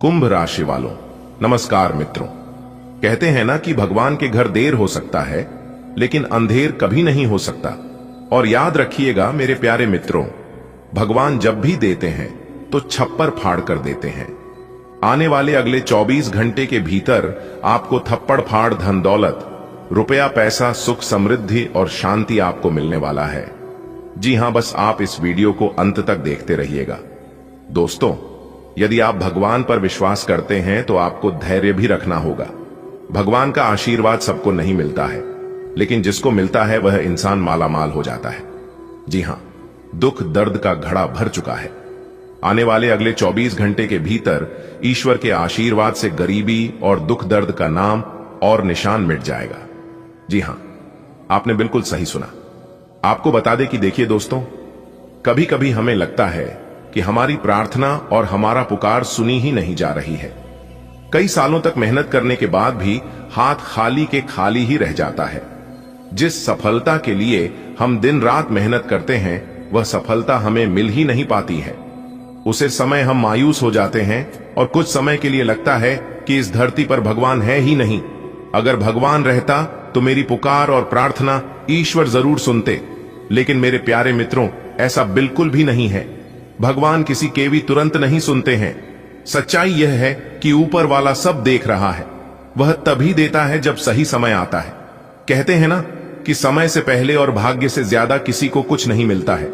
कुंभ राशि वालों, नमस्कार मित्रों। कहते हैं ना कि भगवान के घर देर हो सकता है लेकिन अंधेर कभी नहीं हो सकता। और याद रखिएगा मेरे प्यारे मित्रों, भगवान जब भी देते हैं तो छप्पर फाड़ कर देते हैं। आने वाले अगले 24 घंटे के भीतर आपको थप्पड़ फाड़ धन दौलत, रुपया पैसा, सुख समृद्धि और शांति आपको मिलने वाला है। जी हां, बस आप इस वीडियो को अंत तक देखते रहिएगा। दोस्तों, यदि आप भगवान पर विश्वास करते हैं तो आपको धैर्य भी रखना होगा। भगवान का आशीर्वाद सबको नहीं मिलता है, लेकिन जिसको मिलता है वह इंसान मालामाल हो जाता है। जी हां, दुख दर्द का घड़ा भर चुका है। आने वाले अगले 24 घंटे के भीतर ईश्वर के आशीर्वाद से गरीबी और दुख दर्द का नाम और निशान मिट जाएगा। जी हां, आपने बिल्कुल सही सुना। आपको बता दें कि देखिए दोस्तों, कभी कभी हमें लगता है कि हमारी प्रार्थना और हमारा पुकार सुनी ही नहीं जा रही है। कई सालों तक मेहनत करने के बाद भी हाथ खाली के खाली ही रह जाता है। जिस सफलता के लिए हम दिन रात मेहनत करते हैं वह सफलता हमें मिल ही नहीं पाती है। उसे समय हम मायूस हो जाते हैं और कुछ समय के लिए लगता है कि इस धरती पर भगवान है ही नहीं। अगर भगवान रहता तो मेरी पुकार और प्रार्थना ईश्वर जरूर सुनते। लेकिन मेरे प्यारे मित्रों, ऐसा बिल्कुल भी नहीं है। भगवान किसी के भी तुरंत नहीं सुनते हैं। सच्चाई यह है कि ऊपर वाला सब देख रहा है। वह तभी देता है जब सही समय आता है। कहते हैं ना कि समय से पहले और भाग्य से ज्यादा किसी को कुछ नहीं मिलता है।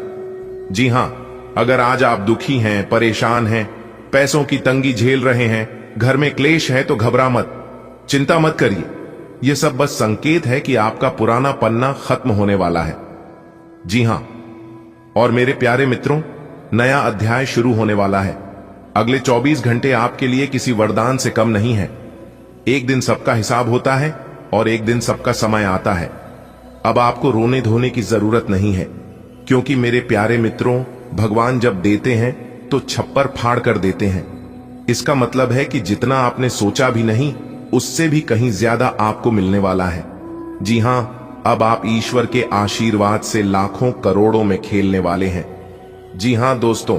जी हां, अगर आज आप दुखी हैं, परेशान हैं, पैसों की तंगी झेल रहे हैं, घर में क्लेश है, तो घबरा मत, चिंता मत करिए। यह सब बस संकेत है कि आपका पुराना पन्ना खत्म होने वाला है। जी हां, और मेरे प्यारे मित्रों, नया अध्याय शुरू होने वाला है। अगले 24 घंटे आपके लिए किसी वरदान से कम नहीं है। एक दिन सबका हिसाब होता है और एक दिन सबका समय आता है। अब आपको रोने धोने की जरूरत नहीं है, क्योंकि मेरे प्यारे मित्रों, भगवान जब देते हैं तो छप्पर फाड़ कर देते हैं। इसका मतलब है कि जितना आपने सोचा भी नहीं, उससे भी कहीं ज्यादा आपको मिलने वाला है। जी हां, अब आप ईश्वर के आशीर्वाद से लाखों करोड़ों में खेलने वाले हैं। जी हां दोस्तों,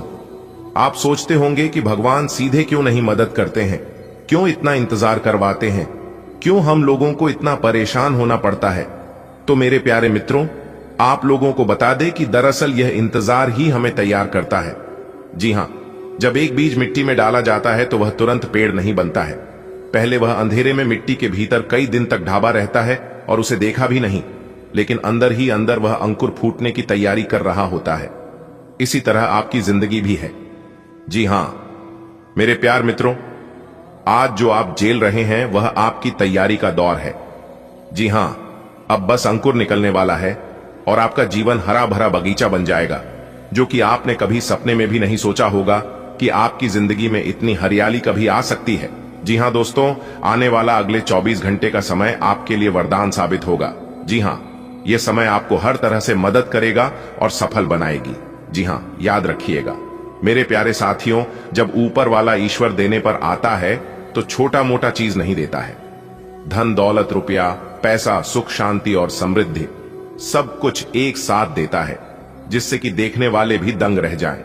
आप सोचते होंगे कि भगवान सीधे क्यों नहीं मदद करते हैं, क्यों इतना इंतजार करवाते हैं, क्यों हम लोगों को इतना परेशान होना पड़ता है। तो मेरे प्यारे मित्रों, आप लोगों को बता दें कि दरअसल यह इंतजार ही हमें तैयार करता है। जी हां, जब एक बीज मिट्टी में डाला जाता है तो वह तुरंत पेड़ नहीं बनता है। पहले वह अंधेरे में मिट्टी के भीतर कई दिन तक ढाबा रहता है और उसे देखा भी नहीं, लेकिन अंदर ही अंदर वह अंकुर फूटने की तैयारी कर रहा होता है। इसी तरह आपकी जिंदगी भी है। जी हां मेरे प्यार मित्रों, आज जो आप झेल रहे हैं वह आपकी तैयारी का दौर है। जी हां, अब बस अंकुर निकलने वाला है और आपका जीवन हरा भरा बगीचा बन जाएगा, जो कि आपने कभी सपने में भी नहीं सोचा होगा कि आपकी जिंदगी में इतनी हरियाली कभी आ सकती है। जी हां दोस्तों, आने वाला अगले 24 घंटे का समय आपके लिए वरदान साबित होगा। जी हां, यह समय आपको हर तरह से मदद करेगा और सफल बनाएगी। जी हां, याद रखिएगा मेरे प्यारे साथियों, जब ऊपर वाला ईश्वर देने पर आता है तो छोटा मोटा चीज नहीं देता है। धन दौलत, रुपया पैसा, सुख शांति और समृद्धि सब कुछ एक साथ देता है, जिससे कि देखने वाले भी दंग रह जाएं।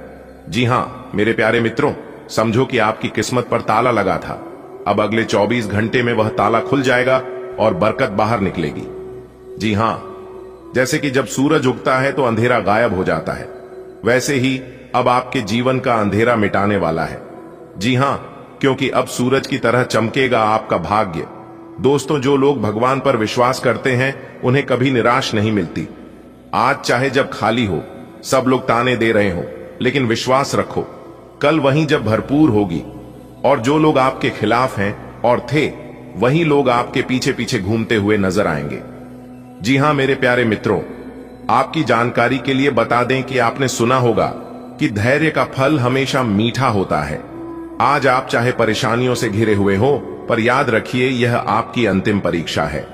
जी हां मेरे प्यारे मित्रों, समझो कि आपकी किस्मत पर ताला लगा था। अब अगले 24 घंटे में वह ताला खुल जाएगा और बरकत बाहर निकलेगी। जी हां, जैसे कि जब सूरज उगता है तो अंधेरा गायब हो जाता है, वैसे ही अब आपके जीवन का अंधेरा मिटाने वाला है। जी हां, क्योंकि अब सूरज की तरह चमकेगा आपका भाग्य। दोस्तों, जो लोग भगवान पर विश्वास करते हैं उन्हें कभी निराश नहीं मिलती। आज चाहे जब खाली हो, सब लोग ताने दे रहे हो, लेकिन विश्वास रखो, कल वहीं जब भरपूर होगी। और जो लोग आपके खिलाफ हैं और थे, वही लोग आपके पीछे पीछे घूमते हुए नजर आएंगे। जी हां मेरे प्यारे मित्रों, आपकी जानकारी के लिए बता दें कि आपने सुना होगा कि धैर्य का फल हमेशा मीठा होता है। आज आप चाहे परेशानियों से घिरे हुए हो, पर याद रखिए यह आपकी अंतिम परीक्षा है।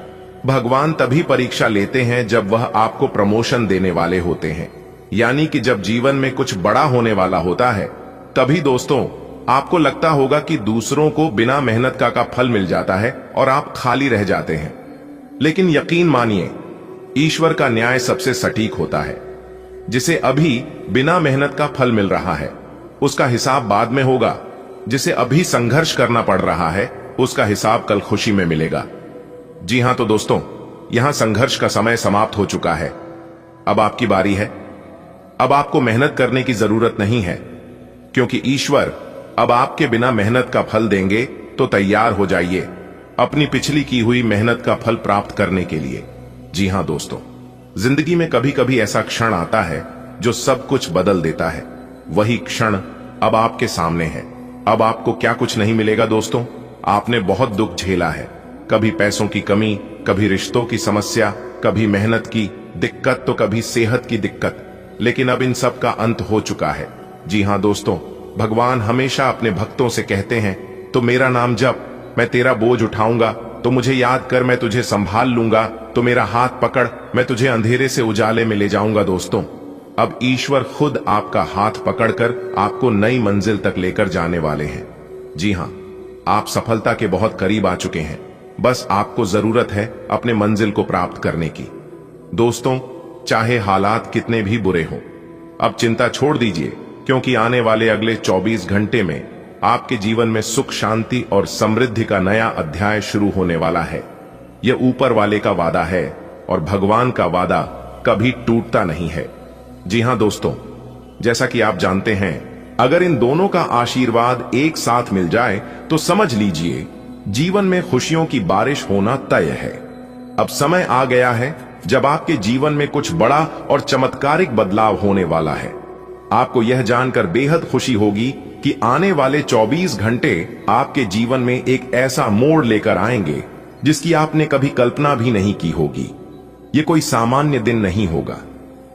भगवान तभी परीक्षा लेते हैं जब वह आपको प्रमोशन देने वाले होते हैं, यानी कि जब जीवन में कुछ बड़ा होने वाला होता है। तभी दोस्तों, आपको लगता होगा कि दूसरों को बिना मेहनत का फल मिल जाता है और आप खाली रह जाते हैं। लेकिन यकीन मानिए, ईश्वर का न्याय सबसे सटीक होता है। जिसे अभी बिना मेहनत का फल मिल रहा है, उसका हिसाब बाद में होगा। जिसे अभी संघर्ष करना पड़ रहा है, उसका हिसाब कल खुशी में मिलेगा। जी हां तो दोस्तों, यहां संघर्ष का समय समाप्त हो चुका है। अब आपकी बारी है। अब आपको मेहनत करने की जरूरत नहीं है, क्योंकि ईश्वर अब आपके बिना मेहनत का फल देंगे। तो तैयार हो जाइए अपनी पिछली की हुई मेहनत का फल प्राप्त करने के लिए। जी हां दोस्तों, जिंदगी में कभी कभी ऐसा क्षण आता है जो सब कुछ बदल देता है। वही क्षण अब आपके सामने है। अब आपको क्या कुछ नहीं मिलेगा दोस्तों। आपने बहुत दुख झेला है, कभी पैसों की कमी, कभी रिश्तों की समस्या, कभी मेहनत की दिक्कत, तो कभी सेहत की दिक्कत, लेकिन अब इन सब का अंत हो चुका है। जी हां दोस्तों, भगवान हमेशा अपने भक्तों से कहते हैं, तो मेरा नाम जप, मैं तेरा बोझ उठाऊंगा, तो मुझे याद कर, मैं तुझे संभाल लूंगा, तो मेरा हाथ पकड़, मैं तुझे अंधेरे से उजाले में ले जाऊंगा। दोस्तों, अब ईश्वर खुद आपका हाथ पकड़कर आपको नई मंजिल तक लेकर जाने वाले हैं। जी हां, आप सफलता के बहुत करीब आ चुके हैं। बस आपको जरूरत है अपने मंजिल को प्राप्त करने की। दोस्तों, चाहे हालात कितने भी बुरे हों, अब चिंता छोड़ दीजिए, क्योंकि आने वाले अगले 24 घंटे में आपके जीवन में सुख, शांति और समृद्धि का नया अध्याय शुरू होने वाला है। यह ऊपर वाले का वादा है और भगवान का वादा कभी टूटता नहीं है। जी हां दोस्तों, जैसा कि आप जानते हैं, अगर इन दोनों का आशीर्वाद एक साथ मिल जाए तो समझ लीजिए जीवन में खुशियों की बारिश होना तय है। अब समय आ गया है जब आपके जीवन में कुछ बड़ा और चमत्कारिक बदलाव होने वाला है। आपको यह जानकर बेहद खुशी होगी कि आने वाले 24 घंटे आपके जीवन में एक ऐसा मोड़ लेकर आएंगे जिसकी आपने कभी कल्पना भी नहीं की होगी। ये कोई सामान्य दिन नहीं होगा।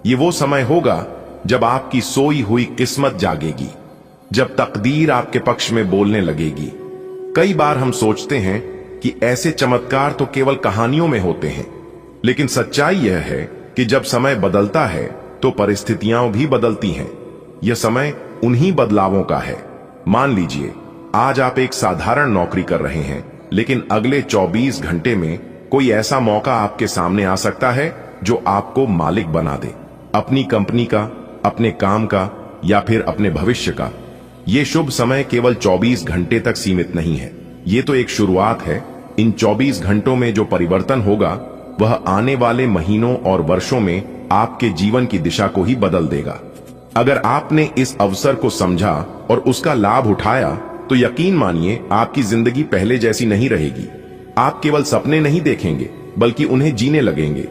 ये वो समय होगा जब आपकी सोई हुई किस्मत जागेगी, जब तकदीर आपके पक्ष में बोलने लगेगी। कई बार हम सोचते हैं कि ऐसे चमत्कार तो केवल कहानियों में होते हैं, लेकिन सच्चाई यह है कि जब समय बदलता है तो परिस्थितियां भी बदलती हैं। यह समय उन्हीं बदलावों का है। मान लीजिए आज आप एक साधारण नौकरी कर रहे हैं, लेकिन अगले 24 घंटे में कोई ऐसा मौका आपके सामने आ सकता है जो आपको मालिक बना दे, अपनी कंपनी का, अपने काम का या फिर अपने भविष्य का। यह शुभ समय केवल 24 घंटे तक सीमित नहीं है, ये तो एक शुरुआत है। इन 24 घंटों में जो परिवर्तन होगा वह आने वाले महीनों और वर्षों में आपके जीवन की दिशा को ही बदल देगा। अगर आपने इस अवसर को समझा और उसका लाभ उठाया तो यकीन मानिए आपकी जिंदगी पहले जैसी नहीं रहेगी। आप केवल सपने नहीं देखेंगे बल्कि उन्हें जीने लगेंगे।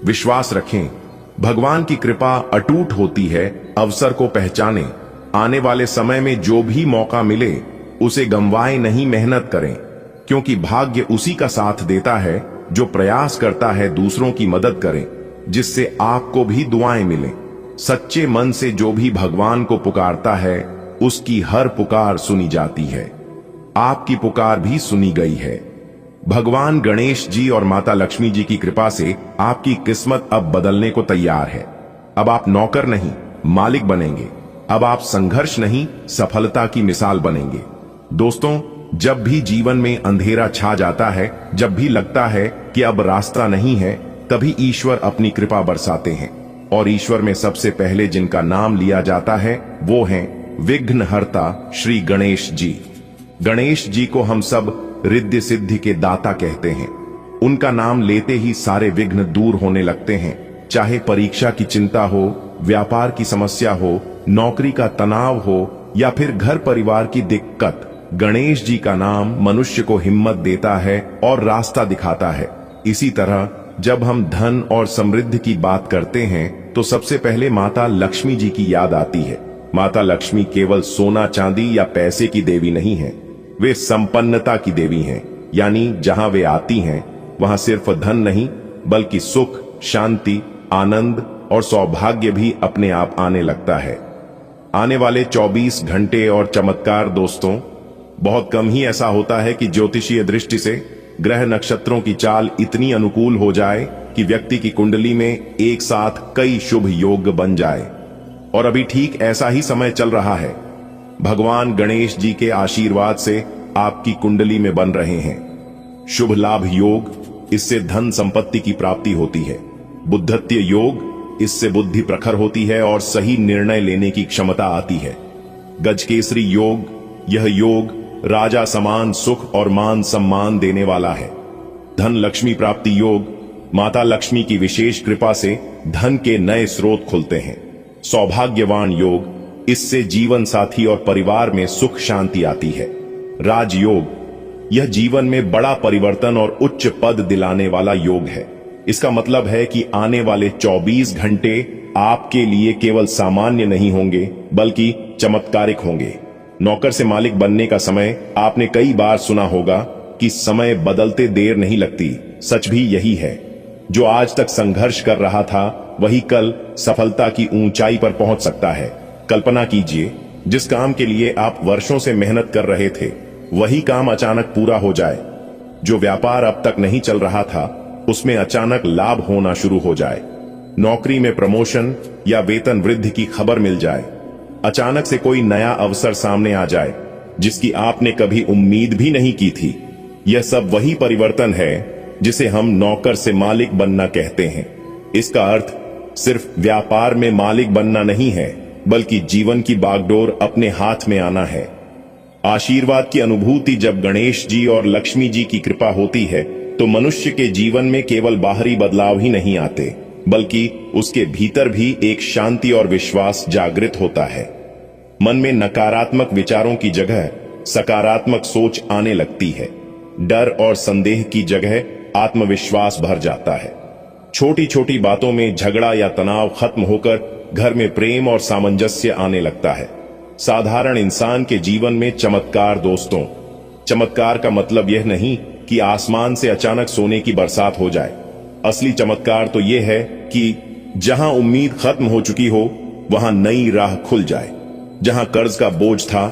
विश्वास रखें, भगवान की कृपा अटूट होती है। अवसर को पहचानें। आने वाले समय में जो भी मौका मिले उसे गंवाए नहीं, मेहनत करें, क्योंकि भाग्य उसी का साथ देता है जो प्रयास करता है दूसरों की मदद करें, जिससे आपको भी दुआएं मिलें। सच्चे मन से जो भी भगवान को पुकारता है उसकी हर पुकार सुनी जाती है। आपकी पुकार भी सुनी गई है। भगवान गणेश जी और माता लक्ष्मी जी की कृपा से आपकी किस्मत अब बदलने को तैयार है। अब आप नौकर नहीं, मालिक बनेंगे। अब आप संघर्ष नहीं, सफलता की मिसाल बनेंगे। दोस्तों, जब भी जीवन में अंधेरा छा जाता है, जब भी लगता है कि अब रास्ता नहीं है, तभी ईश्वर अपनी कृपा बरसाते हैं। और ईश्वर में सबसे पहले जिनका नाम लिया जाता है वो हैं विघ्नहर्ता श्री गणेश जी। गणेश जी को हम सब रिद्धि सिद्धि के दाता कहते हैं। उनका नाम लेते ही सारे विघ्न दूर होने लगते हैं। चाहे परीक्षा की चिंता हो, व्यापार की समस्या हो, नौकरी का तनाव हो या फिर घर परिवार की दिक्कत, गणेश जी का नाम मनुष्य को हिम्मत देता है और रास्ता दिखाता है। इसी तरह जब हम धन और समृद्धि की बात करते हैं तो सबसे पहले माता लक्ष्मी जी की याद आती है। माता लक्ष्मी केवल सोना चांदी या पैसे की देवी नहीं है, वे संपन्नता की देवी हैं। यानी जहां वे आती हैं वहां सिर्फ धन नहीं बल्कि सुख, शांति, आनंद और सौभाग्य भी अपने आप आने लगता है। आने वाले 24 घंटे और चमत्कार दोस्तों, बहुत कम ही ऐसा होता है कि ज्योतिषीय दृष्टि से ग्रह नक्षत्रों की चाल इतनी अनुकूल हो जाए कि व्यक्ति की कुंडली में एक साथ कई शुभ योग बन जाए। और अभी ठीक ऐसा ही समय चल रहा है। भगवान गणेश जी के आशीर्वाद से आपकी कुंडली में बन रहे हैं शुभ लाभ योग, इससे धन संपत्ति की प्राप्ति होती है। बुद्धत्व योग, इससे बुद्धि प्रखर होती है और सही निर्णय लेने की क्षमता आती है। गजकेसरी योग, यह योग राजा समान सुख और मान सम्मान देने वाला है। धन लक्ष्मी प्राप्ति योग, माता लक्ष्मी की विशेष कृपा से धन के नए स्रोत खुलते हैं। सौभाग्यवान योग, इससे जीवन साथी और परिवार में सुख शांति आती है। राजयोग, यह जीवन में बड़ा परिवर्तन और उच्च पद दिलाने वाला योग है। इसका मतलब है कि आने वाले 24 घंटे आपके लिए केवल सामान्य नहीं होंगे बल्कि चमत्कारिक होंगे। नौकर से मालिक बनने का समय, आपने कई बार सुना होगा कि समय बदलते देर नहीं लगती। सच भी यही है। जो आज तक संघर्ष कर रहा था वही कल सफलता की ऊंचाई पर पहुंच सकता है। कल्पना कीजिए, जिस काम के लिए आप वर्षों से मेहनत कर रहे थे वही काम अचानक पूरा हो जाए। जो व्यापार अब तक नहीं चल रहा था उसमें अचानक लाभ होना शुरू हो जाए। नौकरी में प्रमोशन या वेतन वृद्धि की खबर मिल जाए। अचानक से कोई नया अवसर सामने आ जाए जिसकी आपने कभी उम्मीद भी नहीं की थी। यह सब वही परिवर्तन है जिसे हम नौकर से मालिक बनना कहते हैं। इसका अर्थ सिर्फ व्यापार में मालिक बनना नहीं है बल्कि जीवन की बागडोर अपने हाथ में आना है। आशीर्वाद की अनुभूति जब गणेश जी और लक्ष्मी जी की कृपा होती है तो मनुष्य के जीवन में केवल बाहरी बदलाव ही नहीं आते बल्कि उसके भीतर भी एक शांति और विश्वास जागृत होता है। मन में नकारात्मक विचारों की जगह सकारात्मक सोच आने लगती है। डर और संदेह की जगह आत्मविश्वास भर जाता है। छोटी छोटी बातों में झगड़ा या तनाव खत्म होकर घर में प्रेम और सामंजस्य आने लगता है। साधारण इंसान के जीवन में चमत्कार। दोस्तों, चमत्कार का मतलब यह नहीं कि आसमान से अचानक सोने की बरसात हो जाए। असली चमत्कार तो यह है कि जहां उम्मीद खत्म हो चुकी हो वहां नई राह खुल जाए। जहां कर्ज का बोझ था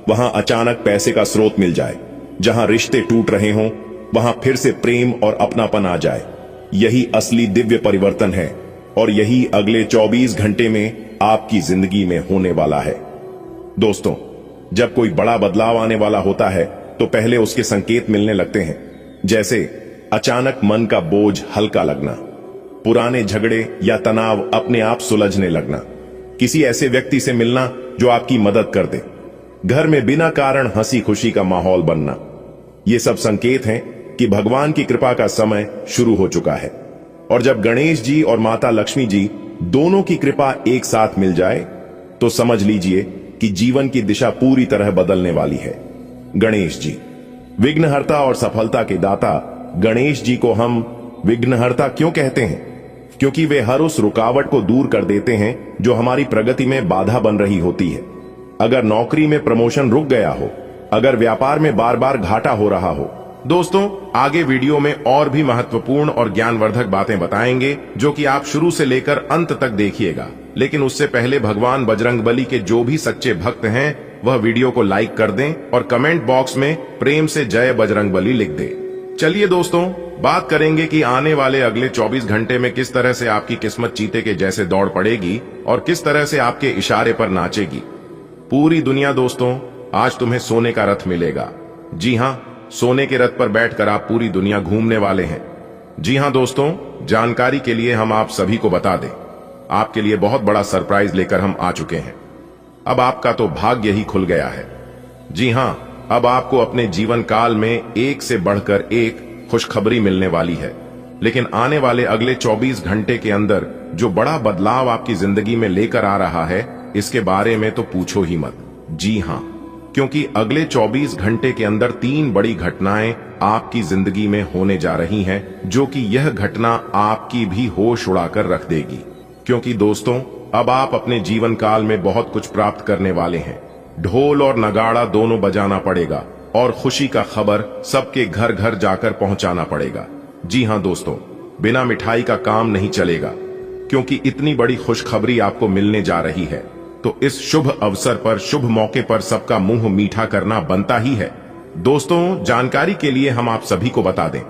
वहां अचानक पैसे का स्रोत मिल जाए। जहां रिश्ते टूट रहे हों वहां फिर से प्रेम और अपनापन आ जाए। यही असली दिव्य परिवर्तन है और यही अगले 24 घंटे में आपकी जिंदगी में होने वाला है। दोस्तों, जब कोई बड़ा बदलाव आने वाला होता है तो पहले उसके संकेत मिलने लगते हैं, जैसे अचानक मन का बोझ हल्का लगना, पुराने झगड़े या तनाव अपने आप सुलझने लगना, किसी ऐसे व्यक्ति से मिलना जो आपकी मदद कर दे, घर में बिना कारण हंसी खुशी का माहौल बनना। ये सब संकेत हैं कि भगवान की कृपा का समय शुरू हो चुका है। और जब गणेश जी और माता लक्ष्मी जी दोनों की कृपा एक साथ मिल जाए तो समझ लीजिए कि जीवन की दिशा पूरी तरह बदलने वाली है। गणेश जी, विघ्नहर्ता और सफलता के दाता। गणेश जी को हम विघ्नहर्ता क्यों कहते हैं? क्योंकि वे हर उस रुकावट को दूर कर देते हैं जो हमारी प्रगति में बाधा बन रही होती है। अगर नौकरी में प्रमोशन रुक गया हो, अगर व्यापार में बार बार घाटा हो रहा हो। दोस्तों, आगे वीडियो में और भी महत्वपूर्ण और ज्ञानवर्धक बातें बताएंगे जो कि आप शुरू से लेकर अंत तक देखिएगा। लेकिन उससे पहले भगवान बजरंगबली के जो भी सच्चे भक्त हैं वह वीडियो को लाइक कर दें और कमेंट बॉक्स में प्रेम से जय बजरंगबली लिख दें। चलिए दोस्तों, बात करेंगे कि आने वाले अगले 24 घंटे में किस तरह से आपकी किस्मत चीते के जैसे दौड़ पड़ेगी और किस तरह से आपके इशारे पर नाचेगी। पूरी दुनिया दोस्तों आज तुम्हें सोने का रथ मिलेगा। जी हां, सोने के रथ पर बैठकर आप पूरी दुनिया घूमने वाले हैं। जी हां दोस्तों, जानकारी के लिए हम आप सभी को बता दें, आपके लिए बहुत बड़ा सरप्राइज लेकर हम आ चुके हैं। अब आपका तो भाग्य ही खुल गया है। जी हां, अब आपको अपने जीवन काल में एक से बढ़कर एक खुशखबरी मिलने वाली है। लेकिन आने वाले अगले 24 घंटे के अंदर जो बड़ा बदलाव आपकी जिंदगी में लेकर आ रहा है इसके बारे में तो पूछो ही मत। जी हां, क्योंकि अगले 24 घंटे के अंदर 3 बड़ी घटनाएं आपकी जिंदगी में होने जा रही हैं, जो कि यह घटना आपकी भी होश उड़ाकर रख देगी। क्योंकि दोस्तों, अब आप अपने जीवन काल में बहुत कुछ प्राप्त करने वाले हैं। ढोल और नगाड़ा दोनों बजाना पड़ेगा और खुशी का खबर सबके घर घर जाकर पहुंचाना पड़ेगा। जी हां दोस्तों, बिना मिठाई का काम नहीं चलेगा, क्योंकि इतनी बड़ी खुशखबरी आपको मिलने जा रही है। तो इस शुभ अवसर पर, शुभ मौके पर सबका मुंह मीठा करना बनता ही है। दोस्तों, जानकारी के लिए हम आप सभी को बता दें,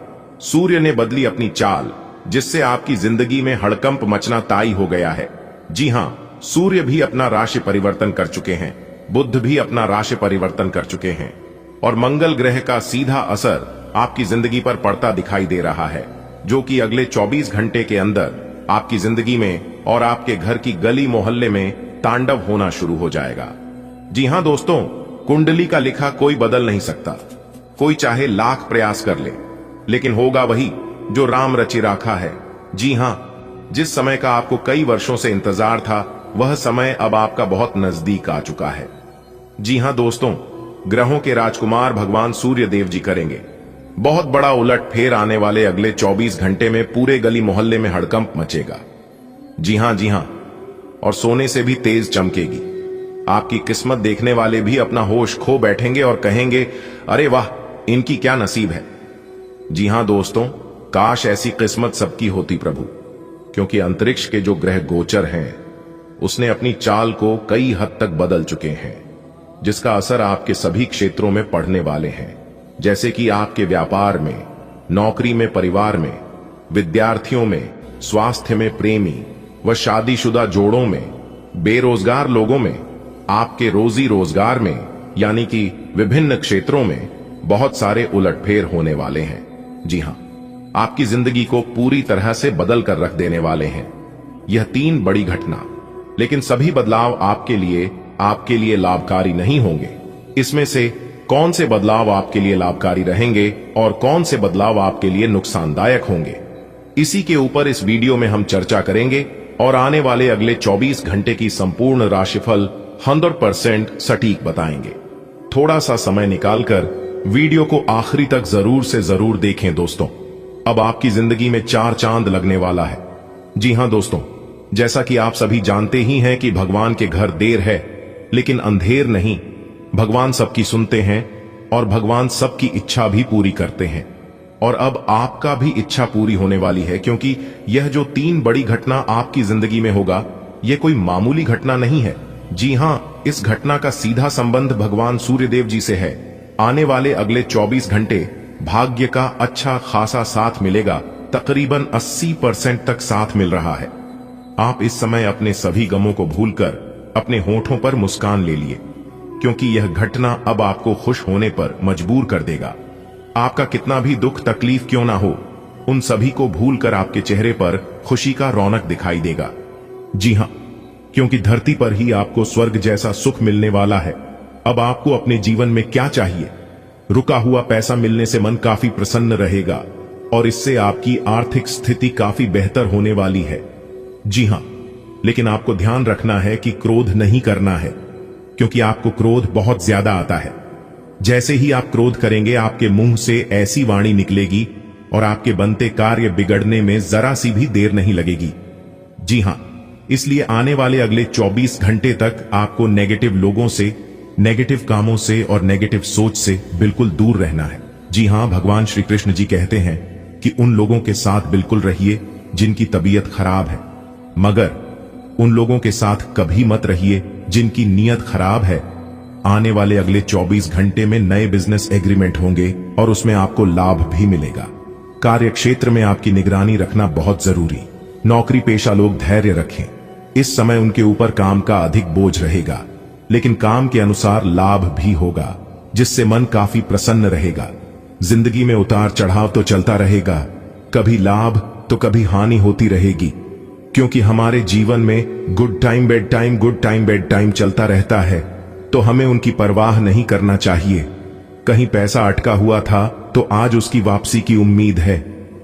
सूर्य ने बदली अपनी चाल, जिससे आपकी जिंदगी में हड़कंप मचना तय हो गया है। जी हां, सूर्य भी अपना राशि परिवर्तन कर चुके हैं, बुध भी अपना राशि परिवर्तन कर चुके हैं और मंगल ग्रह का सीधा असर आपकी जिंदगी पर पड़ता दिखाई दे रहा है, जो कि अगले 24 घंटे के अंदर आपकी जिंदगी में और आपके घर की गली मोहल्ले में तांडव होना शुरू हो जाएगा। जी हां दोस्तों, कुंडली का लिखा कोई बदल नहीं सकता। कोई चाहे लाख प्रयास कर ले, लेकिन होगा वही जो राम रचि राखा है। जी हां, जिस समय का आपको कई वर्षों से इंतजार था, वह समय अब आपका बहुत नजदीक आ चुका है। जी हां दोस्तों, ग्रहों के राजकुमार भगवान सूर्य देव जी करेंगे बहुत बड़ा उलट फेर। आने वाले अगले 24 घंटे में पूरे गली मोहल्ले में हड़कंप मचेगा। जी हां, और सोने से भी तेज चमकेगी। आपकी किस्मत देखने वाले भी अपना होश खो बैठेंगे और कहेंगे, अरे वाह, इनकी क्या नसीब है। जी हां दोस्तों, काश ऐसी किस्मत सबकी होती प्रभु, क्योंकि अंतरिक्ष के जो ग्रह गोचर हैं उसने अपनी चाल को कई हद तक बदल चुके हैं, जिसका असर आपके सभी क्षेत्रों में पड़ने वाले हैं। जैसे कि आपके व्यापार में, नौकरी में, परिवार में, विद्यार्थियों में, स्वास्थ्य में, प्रेमी व शादीशुदा जोड़ों में, बेरोजगार लोगों में, आपके रोजी रोजगार में, यानी कि विभिन्न क्षेत्रों में बहुत सारे उलटफेर होने वाले हैं। जी हां, आपकी जिंदगी को पूरी तरह से बदल कर रख देने वाले हैं यह 3 बड़ी घटना। लेकिन सभी बदलाव आपके लिए लाभकारी नहीं होंगे। इसमें से कौन से बदलाव आपके लिए लाभकारी रहेंगे और कौन से बदलाव आपके लिए नुकसानदायक होंगे, इसी के ऊपर इस वीडियो में हम चर्चा करेंगे और आने वाले अगले 24 घंटे की संपूर्ण राशिफल 100% सटीक बताएंगे। थोड़ा सा समय निकालकर वीडियो को आखिरी तक जरूर से जरूर देखें दोस्तों। अब आपकी जिंदगी में 4 चांद लगने वाला है। जी हां दोस्तों, जैसा कि आप सभी जानते ही हैं कि भगवान के घर देर है लेकिन अंधेर नहीं। भगवान सबकी सुनते हैं और भगवान सबकी इच्छा भी पूरी करते हैं। और अब आपका भी इच्छा पूरी होने वाली है, क्योंकि यह जो 3 बड़ी घटना आपकी जिंदगी में होगा, यह कोई मामूली घटना नहीं है। जी हां, इस घटना का सीधा संबंध भगवान सूर्यदेव जी से है। आने वाले अगले 24 घंटे भाग्य का अच्छा खासा साथ मिलेगा। तकरीबन 80% तक साथ मिल रहा है। आप इस समय अपने सभी गमों को भूलकर अपने होठों पर मुस्कान ले लिए, क्योंकि यह घटना अब आपको खुश होने पर मजबूर कर देगा। आपका कितना भी दुख तकलीफ क्यों ना हो, उन सभी को भूलकर आपके चेहरे पर खुशी का रौनक दिखाई देगा। जी हां, क्योंकि धरती पर ही आपको स्वर्ग जैसा सुख मिलने वाला है। अब आपको अपने जीवन में क्या चाहिए? रुका हुआ पैसा मिलने से मन काफी प्रसन्न रहेगा और इससे आपकी आर्थिक स्थिति काफी बेहतर होने वाली है। जी हां, लेकिन आपको ध्यान रखना है कि क्रोध नहीं करना है, क्योंकि आपको क्रोध बहुत ज्यादा आता है। जैसे ही आप क्रोध करेंगे, आपके मुंह से ऐसी वाणी निकलेगी और आपके बनते कार्य बिगड़ने में जरा सी भी देर नहीं लगेगी। जी हां, इसलिए आने वाले अगले 24 घंटे तक आपको नेगेटिव लोगों से, नेगेटिव कामों से और नेगेटिव सोच से बिल्कुल दूर रहना है। जी हां, भगवान श्री कृष्ण जी कहते हैं कि उन लोगों के साथ बिल्कुल रहिए जिनकी तबीयत खराब है, मगर उन लोगों के साथ कभी मत रहिए जिनकी नीयत खराब है। आने वाले अगले 24 घंटे में नए बिजनेस एग्रीमेंट होंगे और उसमें आपको लाभ भी मिलेगा। कार्य क्षेत्र में आपकी निगरानी रखना बहुत जरूरी। नौकरी पेशा लोग धैर्य रखें। इस समय उनके ऊपर काम का अधिक बोझ रहेगा, लेकिन काम के अनुसार लाभ भी होगा, जिससे मन काफी प्रसन्न रहेगा। जिंदगी में उतार चढ़ाव तो चलता रहेगा, कभी लाभ तो कभी हानि होती रहेगी, क्योंकि हमारे जीवन में good time bad time, good time bad time चलता रहता है, तो हमें उनकी परवाह नहीं करना चाहिए। कहीं पैसा अटका हुआ था तो आज उसकी वापसी की उम्मीद है।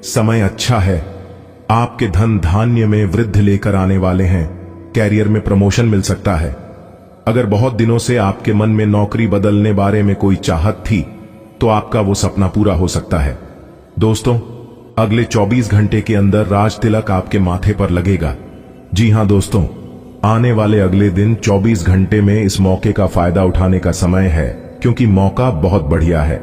समय अच्छा है, आपके धन धान्य में वृद्धि लेकर आने वाले हैं। कैरियर में प्रमोशन मिल सकता है। अगर बहुत दिनों से आपके मन में नौकरी बदलने बारे में कोई चाहत थी, तो आपका वो सपना पूरा हो सकता है। दोस्तों, अगले 24 घंटे के अंदर राज तिलक आपके माथे पर लगेगा। जी हां दोस्तों, आने वाले अगले दिन 24 घंटे में इस मौके का फायदा उठाने का समय है, क्योंकि मौका बहुत बढ़िया है।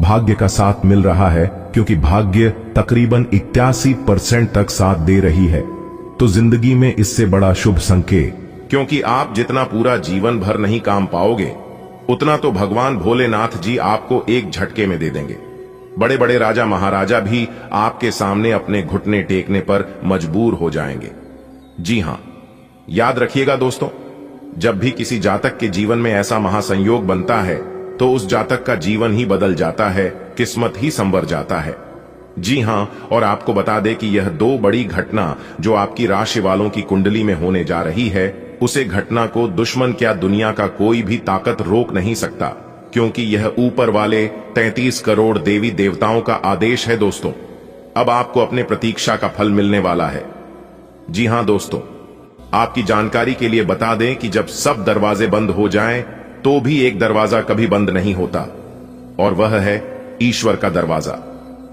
भाग्य का साथ मिल रहा है, क्योंकि भाग्य तकरीबन 81% तक साथ दे रही है। तो जिंदगी में इससे बड़ा शुभ संकेत, क्योंकि आप जितना पूरा जीवन भर नहीं काम पाओगे, उतना तो भगवान भोलेनाथ जी आपको एक झटके में दे देंगे। बड़े बड़े राजा महाराजा भी आपके सामने अपने घुटने टेकने पर मजबूर हो जाएंगे। जी हां, याद रखिएगा दोस्तों, जब भी किसी जातक के जीवन में ऐसा महासंयोग बनता है, तो उस जातक का जीवन ही बदल जाता है, किस्मत ही संवर जाता है। जी हां, और आपको बता दें कि यह 2 बड़ी घटना जो आपकी राशि वालों की कुंडली में होने जा रही है, उसे घटना को दुश्मन क्या दुनिया का कोई भी ताकत रोक नहीं सकता, क्योंकि यह ऊपर वाले 33 करोड़ देवी देवताओं का आदेश है। दोस्तों, अब आपको अपने प्रतीक्षा का फल मिलने वाला है। जी हां दोस्तों, आपकी जानकारी के लिए बता दें कि जब सब दरवाजे बंद हो जाएं, तो भी एक दरवाजा कभी बंद नहीं होता, और वह है ईश्वर का दरवाजा।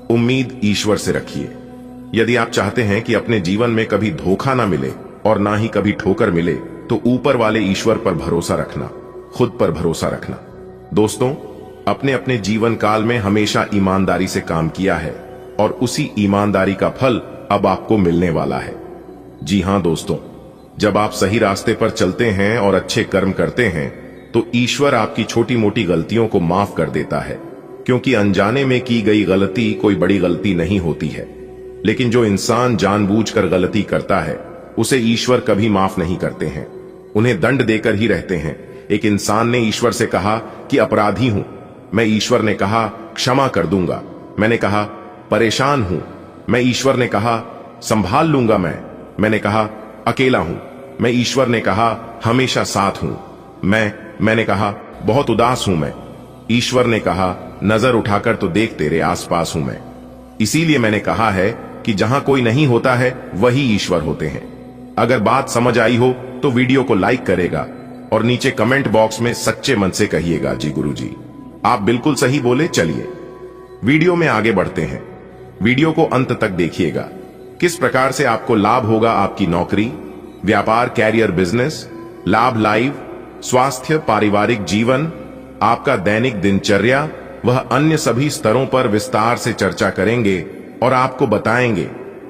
उम्मीद ईश्वर से रखिए। यदि आप चाहते हैं कि अपने जीवन में कभी धोखा ना मिले और ना ही कभी ठोकर मिले, तो ऊपर वाले ईश्वर पर भरोसा रखना, खुद पर भरोसा रखना। दोस्तों, अपने अपने जीवन काल में हमेशा ईमानदारी से काम किया है और उसी ईमानदारी का फल अब आपको मिलने वाला है। जी हां दोस्तों, जब आप सही रास्ते पर चलते हैं और अच्छे कर्म करते हैं, तो ईश्वर आपकी छोटी मोटी गलतियों को माफ कर देता है, क्योंकि अनजाने में की गई गलती कोई बड़ी गलती नहीं होती है। लेकिन जो इंसान जानबूझकर गलती करता है, उसे ईश्वर कभी माफ नहीं करते हैं, उन्हें दंड देकर ही रहते हैं। एक इंसान ने ईश्वर से कहा कि अपराधी हूं। मैं ईश्वर ने कहा क्षमा कर दूंगा। मैंने कहा परेशान हूं। मैं ईश्वर ने कहा संभाल लूंगा। मैंने कहा अकेला हूं। मैं ईश्वर ने कहा हमेशा साथ हूं। मैंने कहा बहुत उदास हूं। मैं ईश्वर ने कहा नजर उठाकर तो देख, तेरे आसपास हूं मैं। इसीलिए मैंने कहा है कि जहां कोई नहीं होता है, वही ईश्वर होते हैं। अगर बात समझ आई हो तो वीडियो को लाइक करेगा और नीचे कमेंट बॉक्स में सच्चे मन से कहिएगा जी गुरुजी, आप बिल्कुल सही बोले। चलिए वीडियो में आगे बढ़ते हैं। वीडियो को अंत तक देखिएगा। किस प्रकार से आपको लाभ होगा आपकी नौकरी, व्यापार, कैरियर, बिजनेस, लाभ लाइव, स्वास्थ्य, पारिवारिक जीवन, आपका दैनिक दिनचर्या, वह अन्य सभी स्तरों पर विस्तार से चर्चा करेंगे और आपको बताएंगे।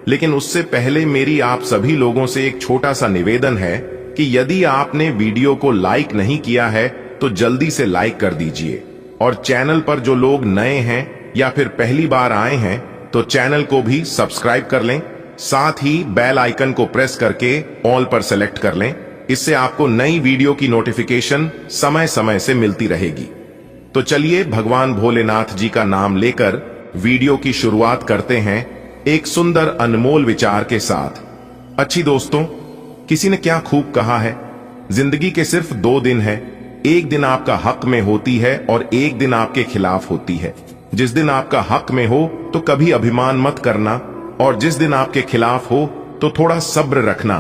लेकिन उससे पहले मेरी आप सभी लोगों से एक छोटा सा निवेदन है कि यदि आपने वीडियो को लाइक नहीं किया है तो जल्दी से लाइक कर दीजिए, और चैनल पर जो लोग नए हैं या फिर पहली बार आए हैं तो चैनल को भी सब्सक्राइब कर लें। साथ ही बेल आइकन को प्रेस करके ऑल पर सेलेक्ट कर लें। इससे आपको नई वीडियो की नोटिफिकेशन समय समय से मिलती रहेगी। तो चलिए भगवान भोलेनाथ जी का नाम लेकर वीडियो की शुरुआत करते हैं एक सुंदर अनमोल विचार के साथ। अच्छी दोस्तों, किसी ने क्या खूब कहा है, जिंदगी के सिर्फ 2 दिन है। एक दिन आपका हक में होती है और एक दिन आपके खिलाफ होती है। जिस दिन आपका हक में हो तो कभी अभिमान मत करना, और जिस दिन आपके खिलाफ हो तो थोड़ा सब्र रखना,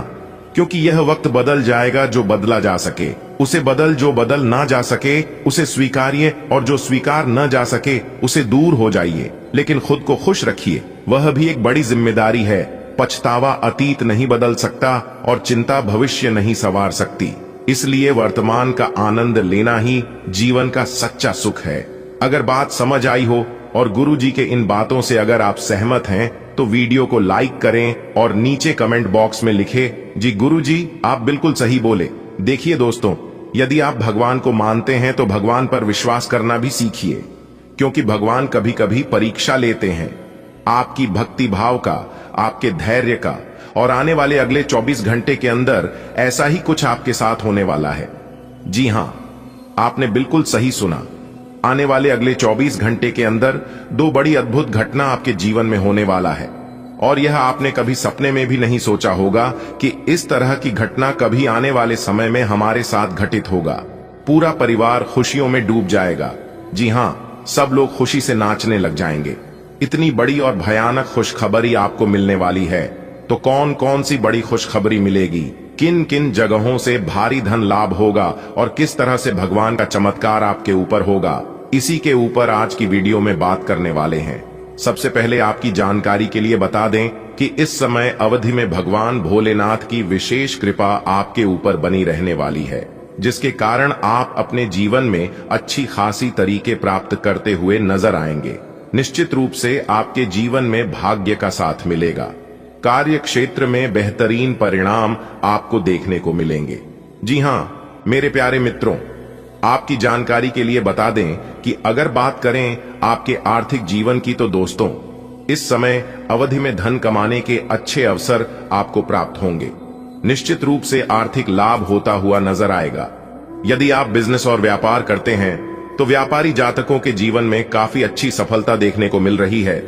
क्योंकि यह वक्त बदल जाएगा जो बदला जा सके उसे बदल, जो बदल ना जा सके उसे स्वीकारिए, और जो स्वीकार न जा सके उसे दूर हो जाइए। लेकिन खुद को खुश रखिए, वह भी एक बड़ी जिम्मेदारी है। पछतावा अतीत नहीं बदल सकता और चिंता भविष्य नहीं संवार सकती। इसलिए वर्तमान का आनंद लेना ही जीवन का सच्चा सुख है। अगर बात समझ आई हो और गुरु जी के इन बातों से अगर आप सहमत हैं, तो वीडियो को लाइक करें और नीचे कमेंट बॉक्स में लिखे जी गुरु जी आप बिल्कुल सही बोले। देखिए दोस्तों, यदि आप भगवान को मानते हैं तो भगवान पर विश्वास करना भी सीखिए, क्योंकि भगवान कभी कभी परीक्षा लेते हैं आपकी भक्ति भाव का, आपके धैर्य का, और आने वाले अगले 24 घंटे के अंदर ऐसा ही कुछ आपके साथ होने वाला है। जी हां, आपने बिल्कुल सही सुना। आने वाले अगले 24 घंटे के अंदर 2 बड़ी अद्भुत घटना आपके जीवन में होने वाला है, और यह आपने कभी सपने में भी नहीं सोचा होगा कि इस तरह की घटना कभी आने वाले समय में हमारे साथ घटित होगा। पूरा परिवार खुशियों में डूब जाएगा। जी हां, सब लोग खुशी से नाचने लग जाएंगे। इतनी बड़ी और भयानक खुशखबरी आपको मिलने वाली है। तो कौन कौन सी बड़ी खुशखबरी मिलेगी, किन किन जगहों से भारी धन लाभ होगा और किस तरह से भगवान का चमत्कार आपके ऊपर होगा, इसी के ऊपर आज की वीडियो में बात करने वाले हैं। सबसे पहले आपकी जानकारी के लिए बता दें कि इस समय अवधि में भगवान भोलेनाथ की विशेष कृपा आपके ऊपर बनी रहने वाली है, जिसके कारण आप अपने जीवन में अच्छी खासी तरीके प्राप्त करते हुए नजर आएंगे। निश्चित रूप से आपके जीवन में भाग्य का साथ मिलेगा। कार्य क्षेत्र में बेहतरीन परिणाम आपको देखने को मिलेंगे। जी हां मेरे प्यारे मित्रों, आपकी जानकारी के लिए बता दें कि अगर बात करें आपके आर्थिक जीवन की, तो दोस्तों इस समय अवधि में धन कमाने के अच्छे अवसर आपको प्राप्त होंगे। निश्चित रूप से आर्थिक लाभ होता हुआ नजर आएगा। यदि आप बिजनेस और व्यापार करते हैं तो व्यापारी जातकों के जीवन में काफी अच्छी सफलता देखने को मिल रही है।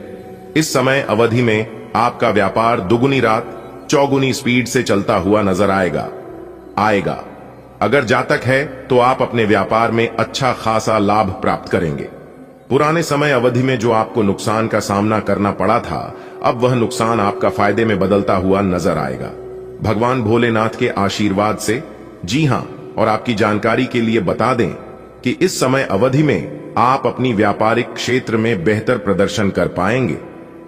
इस समय अवधि में आपका व्यापार दुगुनी रात चौगुनी स्पीड से चलता हुआ नजर आएगा। आएगा। अगर जातक है तो आप अपने व्यापार में अच्छा खासा लाभ प्राप्त करेंगे। पुराने समय अवधि में जो आपको नुकसान का सामना करना पड़ा था, अब वह नुकसान आपका फायदे में बदलता हुआ नजर आएगा भगवान भोलेनाथ के आशीर्वाद से। जी हां, और आपकी जानकारी के लिए बता दें कि इस समय अवधि में आप अपनी व्यापारिक क्षेत्र में बेहतर प्रदर्शन कर पाएंगे।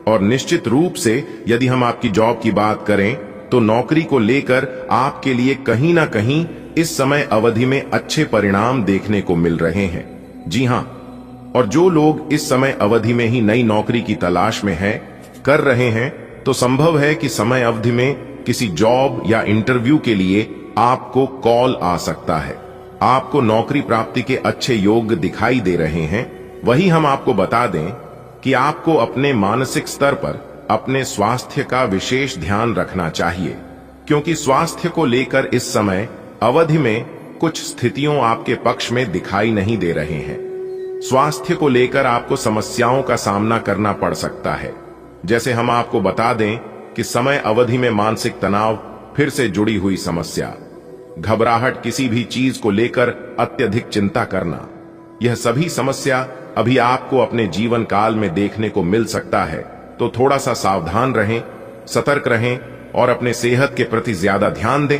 और निश्चित रूप से यदि हम आपकी जॉब की बात करें तो नौकरी को लेकर आपके लिए कहीं ना कहीं इस समय अवधि में अच्छे परिणाम देखने को मिल रहे हैं। जी हां, और जो लोग इस समय अवधि में ही नई नौकरी की तलाश में हैं, कर रहे हैं, तो संभव है कि समय अवधि में किसी जॉब या इंटरव्यू के लिए आपको कॉल आ सकता है। आपको नौकरी प्राप्ति के अच्छे योग दिखाई दे रहे हैं। वही हम आपको बता दें कि आपको अपने मानसिक स्तर पर अपने स्वास्थ्य का विशेष ध्यान रखना चाहिए, क्योंकि स्वास्थ्य को लेकर इस समय अवधि में कुछ स्थितियों आपके पक्ष में दिखाई नहीं दे रहे हैं। स्वास्थ्य को लेकर आपको समस्याओं का सामना करना पड़ सकता है। जैसे हम आपको बता दें कि समय अवधि में मानसिक तनाव फिर से जुड़ी हुई समस्या, घबराहट, किसी भी चीज को लेकर अत्यधिक चिंता करना, यह सभी समस्या अभी आपको अपने जीवन काल में देखने को मिल सकता है। तो थोड़ा सा सावधान रहें, सतर्क रहें और अपने सेहत के प्रति ज्यादा ध्यान दें।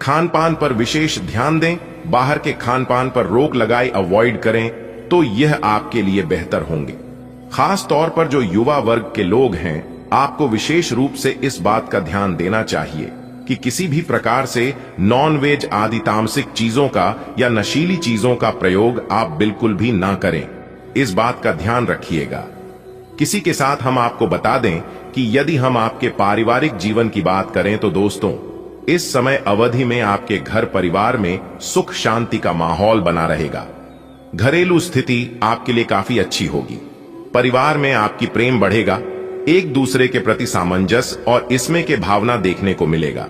खान पान पर विशेष ध्यान दें। बाहर के खान पान पर रोक लगाए अवॉइड करें, तो यह आपके लिए बेहतर होंगे। खास तौर पर जो युवा वर्ग के लोग हैं, आपको विशेष रूप से इस बात का ध्यान देना चाहिए कि किसी भी प्रकार से नॉन वेज आदि तामसिक चीजों का या नशीली चीजों का प्रयोग आप बिल्कुल भी ना करें। इस बात का ध्यान रखिएगा। किसी के साथ हम आपको बता दें कि यदि हम आपके पारिवारिक जीवन की बात करें तो दोस्तों, इस समय अवधि में आपके घर परिवार में सुख शांति का माहौल बना रहेगा। घरेलू स्थिति आपके लिए काफी अच्छी होगी। परिवार में आपकी प्रेम बढ़ेगा, एक दूसरे के प्रति सामंजस्य और इसमें के भावना देखने को मिलेगा।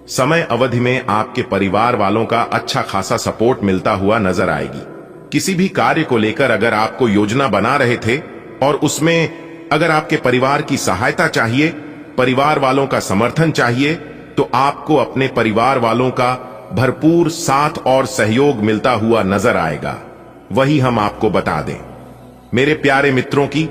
समय अवधि में आपके परिवार वालों का अच्छा खासा सपोर्ट मिलता हुआ नजर आएगी। किसी भी कार्य को लेकर अगर आपको योजना बना रहे थे और उसमें अगर आपके परिवार की सहायता चाहिए, परिवार वालों का समर्थन चाहिए, तो आपको अपने परिवार वालों का भरपूर साथ और सहयोग मिलता हुआ नजर आएगा। वही हम आपको बता दें मेरे प्यारे मित्रों की,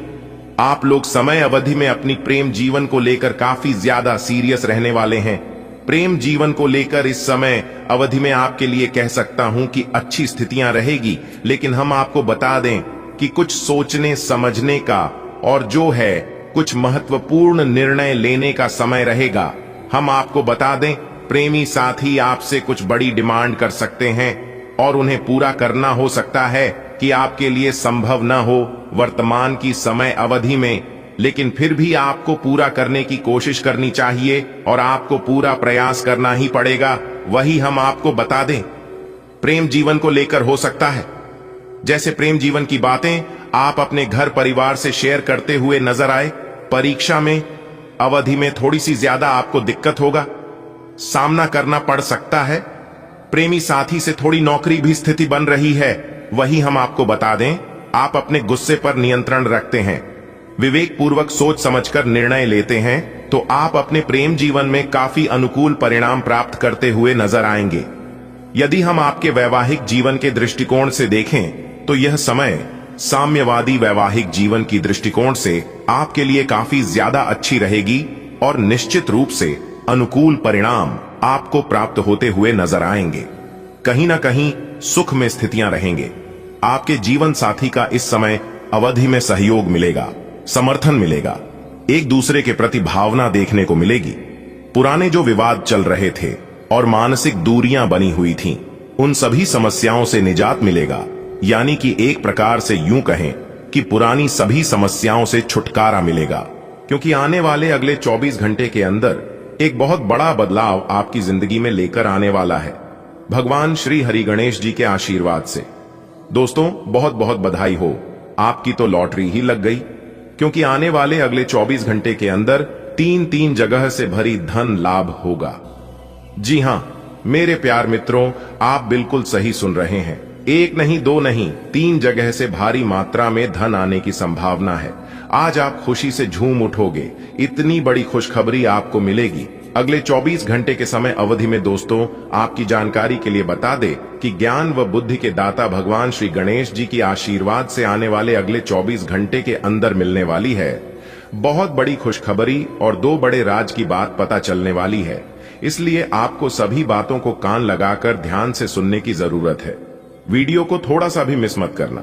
आप लोग समय अवधि में अपनी प्रेम जीवन को लेकर काफी ज्यादा सीरियस रहने वाले हैं। प्रेम जीवन को लेकर इस समय अवधि में आपके लिए कह सकता हूं कि अच्छी स्थितियां रहेगी, लेकिन हम आपको बता दें कि कुछ सोचने समझने का और जो है कुछ महत्वपूर्ण निर्णय लेने का समय रहेगा। हम आपको बता दें, प्रेमी साथी आपसे कुछ बड़ी डिमांड कर सकते हैं और उन्हें पूरा करना हो सकता है कि आपके लिए संभव न हो वर्तमान की समय अवधि में, लेकिन फिर भी आपको पूरा करने की कोशिश करनी चाहिए और आपको पूरा प्रयास करना ही पड़ेगा। वही हम आपको बता दें, प्रेम जीवन को लेकर हो सकता है जैसे प्रेम जीवन की बातें आप अपने घर परिवार से शेयर करते हुए नजर आए। परीक्षा में अवधि में थोड़ी सी ज्यादा आपको दिक्कत होगा, सामना करना पड़ सकता है। प्रेमी साथी से थोड़ी नौकरी भी स्थिति बन रही है। वही हम आपको बता दें, आप अपने गुस्से पर नियंत्रण रखते हैं, विवेक पूर्वक सोच समझकर निर्णय लेते हैं, तो आप अपने प्रेम जीवन में काफी अनुकूल परिणाम प्राप्त करते हुए नजर आएंगे। यदि हम आपके वैवाहिक जीवन के दृष्टिकोण से देखें तो यह समय साम्यवादी वैवाहिक जीवन की दृष्टिकोण से आपके लिए काफी ज्यादा अच्छी रहेगी और निश्चित रूप से अनुकूल परिणाम आपको प्राप्त होते हुए नजर आएंगे। कहीं ना कहीं सुख में स्थितियां रहेंगे। आपके जीवन साथी का इस समय अवधि में सहयोग मिलेगा, समर्थन मिलेगा, एक दूसरे के प्रति भावना देखने को मिलेगी। पुराने जो विवाद चल रहे थे और मानसिक दूरियां बनी हुई थीं, उन सभी समस्याओं से निजात मिलेगा। यानी कि एक प्रकार से यूं कहें कि पुरानी सभी समस्याओं से छुटकारा मिलेगा, क्योंकि आने वाले अगले 24 घंटे के अंदर एक बहुत बड़ा बदलाव आपकी जिंदगी में लेकर आने वाला है, भगवान श्री हरि गणेश जी के आशीर्वाद से। दोस्तों, बहुत बहुत बधाई हो, आपकी तो लॉटरी ही लग गई, क्योंकि आने वाले अगले 24 घंटे के अंदर 3 जगह से भरी धन लाभ होगा। जी हां मेरे प्यार मित्रों, आप बिल्कुल सही सुन रहे हैं। एक नहीं, दो नहीं, 3 जगह से भारी मात्रा में धन आने की संभावना है। आज आप खुशी से झूम उठोगे, इतनी बड़ी खुशखबरी आपको मिलेगी अगले 24 घंटे के समय अवधि में दोस्तों आपकी जानकारी के लिए बता दे कि ज्ञान व बुद्धि के दाता भगवान श्री गणेश जी की आशीर्वाद से आने वाले अगले 24 घंटे के अंदर मिलने वाली है बहुत बड़ी खुशखबरी और 2 बड़े राज की बात पता चलने वाली है। इसलिए आपको सभी बातों को कान लगाकर ध्यान से सुनने की जरूरत है। वीडियो को थोड़ा सा भी मिस मत करना,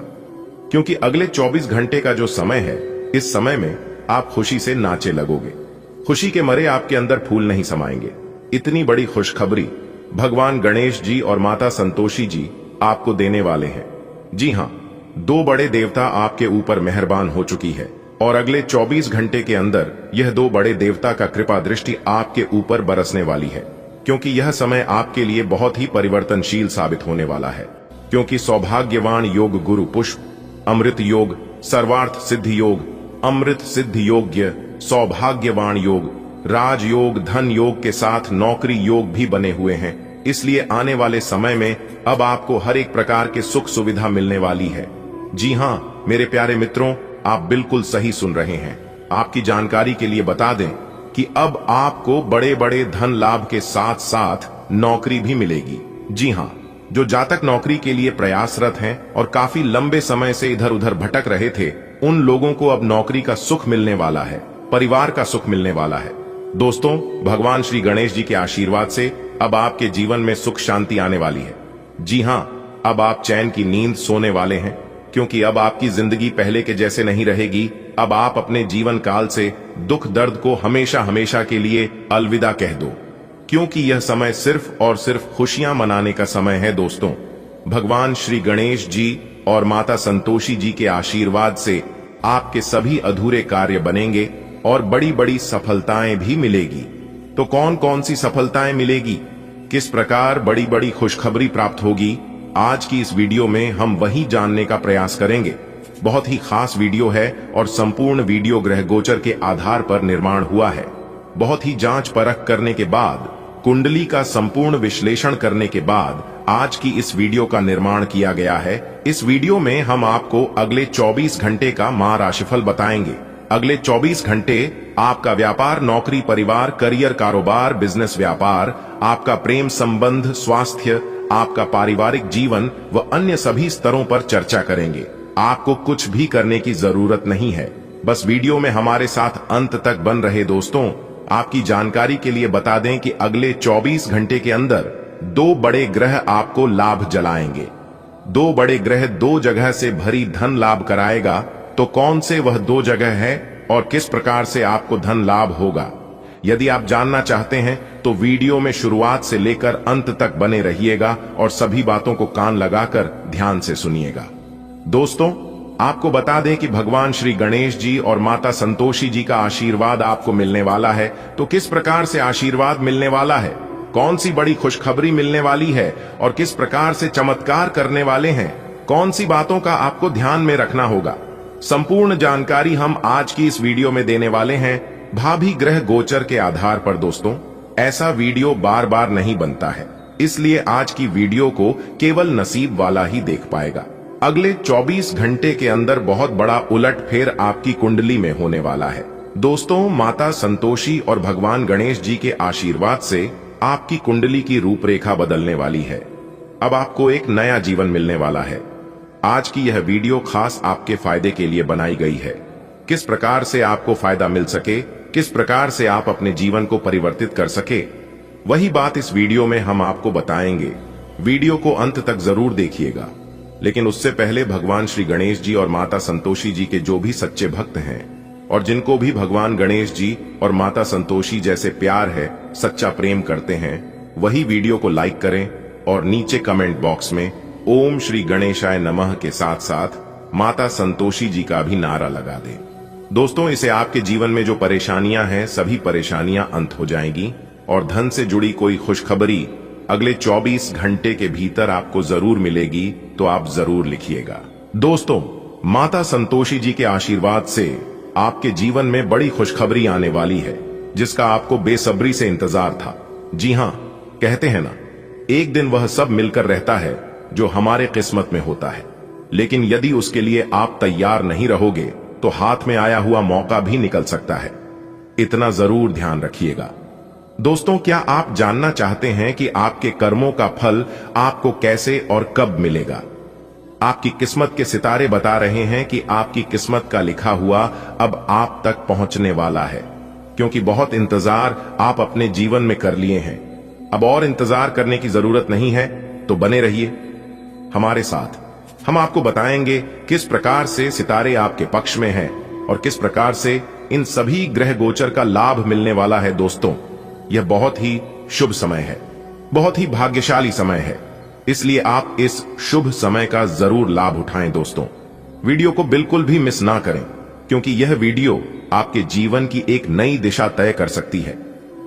क्योंकि अगले 24 घंटे का जो समय है, इस समय में आप खुशी से नाचे लगोगे। खुशी के मारे आपके अंदर फूल नहीं समाएंगे। इतनी बड़ी खुशखबरी भगवान गणेश जी और माता संतोषी जी आपको देने वाले हैं। जी हां, 2 बड़े देवता आपके ऊपर मेहरबान हो चुकी है और अगले 24 घंटे के अंदर यह 2 बड़े देवता का कृपा दृष्टि आपके ऊपर बरसने वाली है, क्योंकि यह समय आपके लिए बहुत ही परिवर्तनशील साबित होने वाला है। क्योंकि सौभाग्यवान योग गुरु पुष्प, अमृत योग, सर्वार्थ सिद्धि योग, अमृत सिद्धि योग्य, सौभाग्यवान योग, राजयोग, धन योग के साथ नौकरी योग भी बने हुए हैं। इसलिए आने वाले समय में अब आपको हर एक प्रकार के सुख सुविधा मिलने वाली है। जी हां मेरे प्यारे मित्रों, आप बिल्कुल सही सुन रहे हैं। आपकी जानकारी के लिए बता दें कि अब आपको बड़े बड़े धन लाभ के साथ साथ नौकरी भी मिलेगी। जी हां, जो जातक नौकरी के लिए प्रयासरत हैं और काफी लंबे समय से इधर उधर भटक रहे थे, उन लोगों को अब नौकरी का सुख मिलने वाला है, परिवार का सुख मिलने वाला है। दोस्तों, भगवान श्री गणेश जी के आशीर्वाद से अब आपके जीवन में सुख शांति आने वाली है। जी हां, अब आप चैन की नींद सोने वाले हैं, क्योंकि अब आपकी जिंदगी पहले के जैसे नहीं रहेगी। अब आप अपने जीवन काल से दुख दर्द को हमेशा हमेशा के लिए अलविदा कह दो, क्योंकि यह समय सिर्फ और सिर्फ खुशियां मनाने का समय है। दोस्तों, भगवान श्री गणेश जी और माता संतोषी जी के आशीर्वाद से आपके सभी अधूरे कार्य बनेंगे और बड़ी बड़ी सफलताएं भी मिलेगी। तो कौन कौन सी सफलताएं मिलेगी, किस प्रकार बड़ी बड़ी खुशखबरी प्राप्त होगी, आज की इस वीडियो में हम वही जानने का प्रयास करेंगे। बहुत ही खास वीडियो है और संपूर्ण वीडियो ग्रह गोचर के आधार पर निर्माण हुआ है। बहुत ही जांच परख करने के बाद, कुंडली का संपूर्ण विश्लेषण करने के बाद आज की इस वीडियो का निर्माण किया गया है। इस वीडियो में हम आपको अगले 24 घंटे का माह राशिफल बताएंगे। अगले 24 घंटे आपका व्यापार, नौकरी, परिवार, करियर, कारोबार, बिजनेस, व्यापार, आपका प्रेम संबंध, स्वास्थ्य, आपका पारिवारिक जीवन व अन्य सभी स्तरों पर चर्चा करेंगे। आपको कुछ भी करने की जरूरत नहीं है, बस वीडियो में हमारे साथ अंत तक बन रहे। दोस्तों, आपकी जानकारी के लिए बता दें कि अगले 24 घंटे के अंदर 2 बड़े ग्रह आपको लाभ जलाएंगे। 2 बड़े ग्रह 2 जगह से भरी धन लाभ कराएगा। तो कौन से वह 2 जगह है और किस प्रकार से आपको धन लाभ होगा, यदि आप जानना चाहते हैं तो वीडियो में शुरुआत से लेकर अंत तक बने रहिएगा और सभी बातों को कान लगाकर ध्यान से सुनिएगा। दोस्तों, आपको बता दें कि भगवान श्री गणेश जी और माता संतोषी जी का आशीर्वाद आपको मिलने वाला है। तो किस प्रकार से आशीर्वाद मिलने वाला है, कौन सी बड़ी खुशखबरी मिलने वाली है और किस प्रकार से चमत्कार करने वाले हैं, कौन सी बातों का आपको ध्यान में रखना होगा, संपूर्ण जानकारी हम आज की इस वीडियो में देने वाले हैं, भाभी ग्रह गोचर के आधार पर। दोस्तों, ऐसा वीडियो बार बार नहीं बनता है, इसलिए आज की वीडियो को केवल नसीब वाला ही देख पाएगा। अगले 24 घंटे के अंदर बहुत बड़ा उलटफेर आपकी कुंडली में होने वाला है। दोस्तों, माता संतोषी और भगवान गणेश जी के आशीर्वाद से आपकी कुंडली की रूपरेखा बदलने वाली है। अब आपको एक नया जीवन मिलने वाला है। आज की यह वीडियो खास आपके फायदे के लिए बनाई गई है। किस प्रकार से आपको फायदा मिल सके, किस प्रकार से आप अपने जीवन को परिवर्तित कर सके, वही बात इस वीडियो में हम आपको बताएंगे। वीडियो को अंत तक जरूर देखिएगा। लेकिन उससे पहले भगवान श्री गणेश जी और माता संतोषी जी के जो भी सच्चे भक्त हैं और जिनको भी भगवान गणेश जी और माता संतोषी जैसे प्यार है, सच्चा प्रेम करते हैं, वही वीडियो को लाइक करें और नीचे कमेंट बॉक्स में ओम श्री गणेशाय नमः के साथ साथ माता संतोषी जी का भी नारा लगा दें। दोस्तों, इसे आपके जीवन में जो परेशानियां हैं, सभी परेशानियां अंत हो जाएंगी और धन से जुड़ी कोई खुशखबरी अगले 24 घंटे के भीतर आपको जरूर मिलेगी। तो आप जरूर लिखिएगा। दोस्तों, माता संतोषी जी के आशीर्वाद से आपके जीवन में बड़ी खुशखबरी आने वाली है, जिसका आपको बेसब्री से इंतजार था। जी हां, कहते हैं ना, एक दिन वह सब मिलकर रहता है जो हमारे किस्मत में होता है, लेकिन यदि उसके लिए आप तैयार नहीं रहोगे तो हाथ में आया हुआ मौका भी निकल सकता है। इतना जरूर ध्यान रखिएगा। दोस्तों, क्या आप जानना चाहते हैं कि आपके कर्मों का फल आपको कैसे और कब मिलेगा? आपकी किस्मत के सितारे बता रहे हैं कि आपकी किस्मत का लिखा हुआ अब आप तक पहुंचने वाला है, क्योंकि बहुत इंतजार आप अपने जीवन में कर लिए हैं। अब और इंतजार करने की जरूरत नहीं है, तो बने रहिए हमारे साथ। हम आपको बताएंगे किस प्रकार से सितारे आपके पक्ष में हैं और किस प्रकार से इन सभी ग्रह गोचर का लाभ मिलने वाला है। दोस्तों, यह बहुत ही शुभ समय है, बहुत ही भाग्यशाली समय है, इसलिए आप इस शुभ समय का जरूर लाभ उठाएं। दोस्तों, वीडियो को बिल्कुल भी मिस ना करें, क्योंकि यह वीडियो आपके जीवन की एक नई दिशा तय कर सकती है,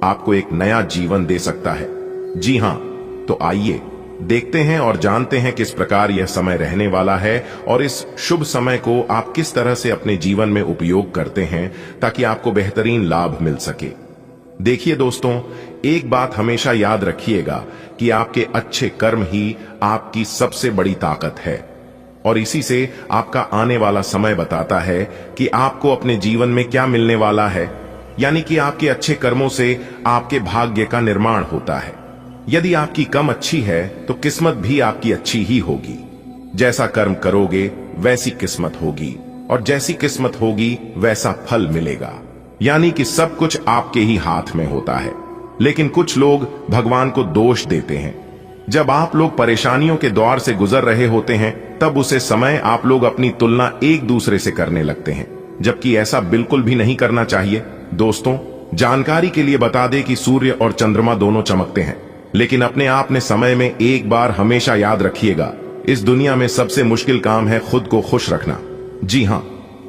आपको एक नया जीवन दे सकता है। जी हां, तो आइए देखते हैं और जानते हैं किस प्रकार यह समय रहने वाला है और इस शुभ समय को आप किस तरह से अपने जीवन में उपयोग करते हैं ताकि आपको बेहतरीन लाभ मिल सके। देखिए दोस्तों, एक बात हमेशा याद रखिएगा कि आपके अच्छे कर्म ही आपकी सबसे बड़ी ताकत है और इसी से आपका आने वाला समय बताता है कि आपको अपने जीवन में क्या मिलने वाला है। यानी कि आपके अच्छे कर्मों से आपके भाग्य का निर्माण होता है। यदि आपकी कम अच्छी है तो किस्मत भी आपकी अच्छी ही होगी। जैसा कर्म करोगे वैसी किस्मत होगी और जैसी किस्मत होगी वैसा फल मिलेगा। यानी कि सब कुछ आपके ही हाथ में होता है। लेकिन कुछ लोग भगवान को दोष देते हैं। जब आप लोग परेशानियों के दौर से गुजर रहे होते हैं, तब उसे समय आप लोग अपनी तुलना एक दूसरे से करने लगते हैं, जबकि ऐसा बिल्कुल भी नहीं करना चाहिए। दोस्तों, जानकारी के लिए बता दें कि सूर्य और चंद्रमा दोनों चमकते हैं, लेकिन अपने आप में समय में एक बार हमेशा याद रखिएगा, इस दुनिया में सबसे मुश्किल काम है खुद को खुश रखना। जी हां,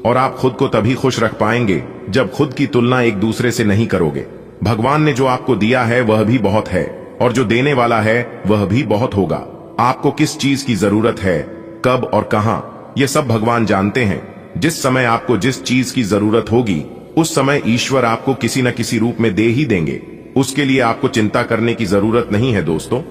और आप खुद को तभी खुश रख पाएंगे जब खुद की तुलना एक दूसरे से नहीं करोगे। भगवान ने जो आपको दिया है वह भी बहुत है और जो देने वाला है वह भी बहुत होगा। आपको किस चीज की जरूरत है, कब और कहां, यह सब भगवान जानते हैं। जिस समय आपको जिस चीज की जरूरत होगी उस समय ईश्वर आपको किसी न किसी रूप में दे ही देंगे। उसके लिए आपको चिंता करने की जरूरत नहीं है। दोस्तों,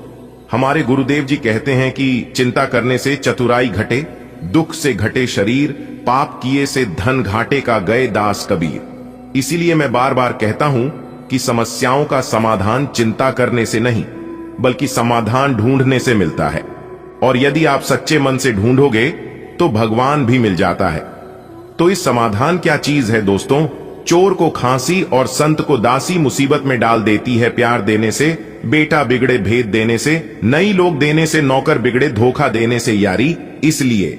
हमारे गुरुदेव जी कहते हैं कि चिंता करने से चतुराई घटे, दुख से घटे शरीर, पाप किए से धन घाटे का गए दास कबीर। इसीलिए मैं बार बार कहता हूं कि समस्याओं का समाधान चिंता करने से नहीं, बल्कि समाधान ढूंढने से मिलता है। और यदि आप सच्चे मन से ढूंढोगे तो भगवान भी मिल जाता है। तो इस समाधान क्या चीज है दोस्तों? चोर को खांसी और संत को दासी मुसीबत में डाल देती है प्यार देने से, बेटा बिगड़े भेद देने से, नई लोग देने से, नौकर बिगड़े धोखा देने से यारी। इसलिए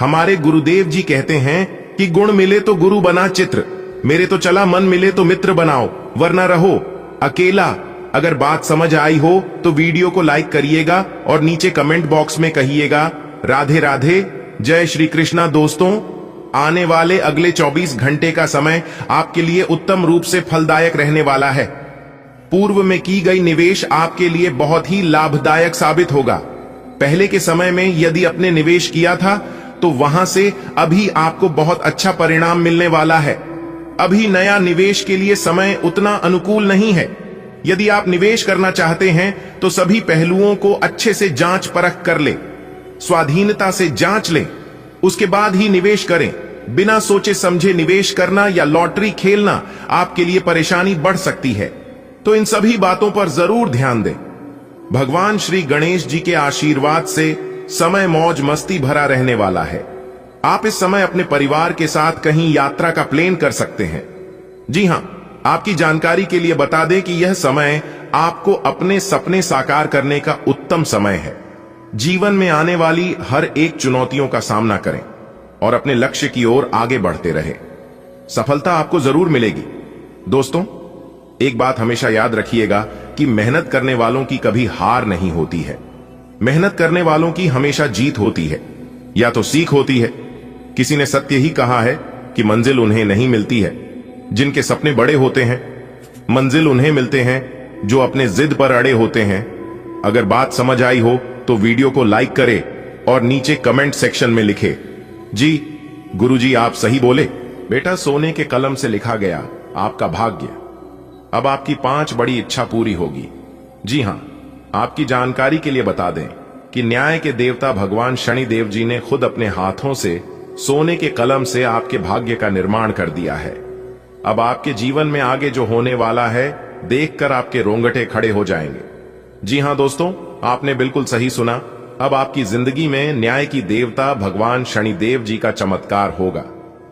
हमारे गुरुदेव जी कहते हैं कि गुण मिले तो गुरु बना चित्र, मेरे तो चला मन मिले तो मित्र बनाओ, वरना रहो अकेला। अगर बात समझ आई हो तो वीडियो को लाइक करिएगा और नीचे कमेंट बॉक्स में कहिएगा राधे राधे, जय श्री कृष्णा। दोस्तों, आने वाले अगले 24 घंटे का समय आपके लिए उत्तम रूप से फलदायक रहने वाला है। पूर्व में की गई निवेश आपके लिए बहुत ही लाभदायक साबित होगा। पहले के समय में यदि आपने निवेश किया था तो वहां से अभी आपको बहुत अच्छा परिणाम मिलने वाला है। अभी नया निवेश के लिए समय उतना अनुकूल नहीं है। यदि आप निवेश करना चाहते हैं तो सभी पहलुओं को अच्छे से जांच परख कर ले, स्वाधीनता से जांच लें, उसके बाद ही निवेश करें। बिना सोचे समझे निवेश करना या लॉटरी खेलना आपके लिए परेशानी बढ़ सकती है। तो इन सभी बातों पर जरूर ध्यान दें। भगवान श्री गणेश जी के आशीर्वाद से समय मौज मस्ती भरा रहने वाला है। आप इस समय अपने परिवार के साथ कहीं यात्रा का प्लान कर सकते हैं। जी हां, आपकी जानकारी के लिए बता दें कि यह समय आपको अपने सपने साकार करने का उत्तम समय है। जीवन में आने वाली हर एक चुनौतियों का सामना करें और अपने लक्ष्य की ओर आगे बढ़ते रहे। सफलता आपको जरूर मिलेगी। दोस्तों, एक बात हमेशा याद रखिएगा कि मेहनत करने वालों की कभी हार नहीं होती है। मेहनत करने वालों की हमेशा जीत होती है या तो सीख होती है। किसी ने सत्य ही कहा है कि मंजिल उन्हें नहीं मिलती है जिनके सपने बड़े होते हैं, मंजिल उन्हें मिलते हैं जो अपने जिद पर अड़े होते हैं। अगर बात समझ आई हो तो वीडियो को लाइक करें और नीचे कमेंट सेक्शन में लिखे, जी गुरुजी आप सही बोले। बेटा, सोने के कलम से लिखा गया आपका भाग्य। अब आपकी 5 बड़ी इच्छा पूरी होगी। जी हां, आपकी जानकारी के लिए बता दें कि न्याय के देवता भगवान शनिदेव जी ने खुद अपने हाथों से सोने के कलम से आपके भाग्य का निर्माण कर दिया है। अब आपके जीवन में आगे जो होने वाला है देखकर आपके रोंगटे खड़े हो जाएंगे। जी हां दोस्तों, आपने बिल्कुल सही सुना। अब आपकी जिंदगी में न्याय की देवता भगवान शनिदेव जी का चमत्कार होगा।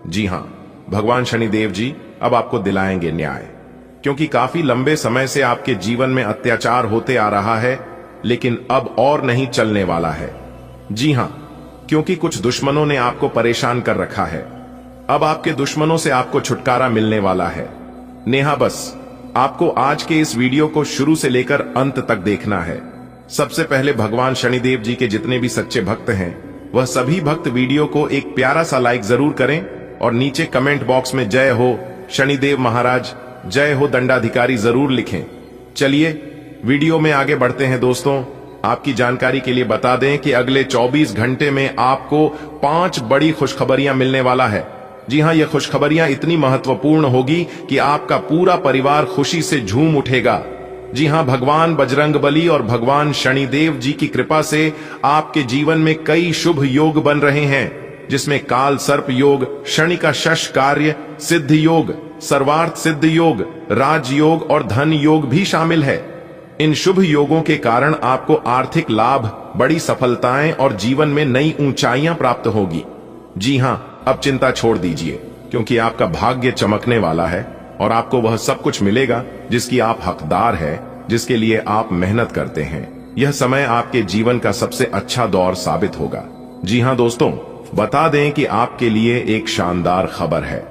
जी हां, भगवान शनिदेव जी अब आपको दिलाएंगे न्याय, क्योंकि काफी लंबे समय से आपके जीवन में अत्याचार होते आ रहा है, लेकिन अब और नहीं चलने वाला है। जी हां, क्योंकि कुछ दुश्मनों ने आपको परेशान कर रखा है। अब आपके दुश्मनों से आपको छुटकारा मिलने वाला है। नेहा, बस आपको आज के इस वीडियो को शुरू से लेकर अंत तक देखना है। सबसे पहले भगवान शनिदेव जी के जितने भी सच्चे भक्त हैं, वह सभी भक्त वीडियो को एक प्यारा सा लाइक जरूर करें और नीचे कमेंट बॉक्स में जय हो शनिदेव महाराज, जय हो दंडाधिकारी जरूर लिखें। चलिए वीडियो में आगे बढ़ते हैं। दोस्तों, आपकी जानकारी के लिए बता दें कि अगले 24 घंटे में आपको 5 बड़ी खुशखबरियां मिलने वाला है। जी हां, ये खुशखबरियां इतनी महत्वपूर्ण होगी कि आपका पूरा परिवार खुशी से झूम उठेगा। जी हां, भगवान बजरंगबली और भगवान शनिदेव जी की कृपा से आपके जीवन में कई शुभ योग बन रहे हैं, जिसमें काल सर्प योग, शनि का शश कार्य सिद्ध योग, सर्वार्थ सिद्ध योग, राज योग और धन योग भी शामिल है। इन शुभ योगों के कारण आपको आर्थिक लाभ, बड़ी सफलताएं और जीवन में नई ऊंचाइयां प्राप्त होगी। जी हां, अब चिंता छोड़ दीजिए, क्योंकि आपका भाग्य चमकने वाला है और आपको वह सब कुछ मिलेगा जिसकी आप हकदार है, जिसके लिए आप मेहनत करते हैं। यह समय आपके जीवन का सबसे अच्छा दौर साबित होगा। जी हां दोस्तों, बता दें कि आपके लिए एक शानदार खबर है।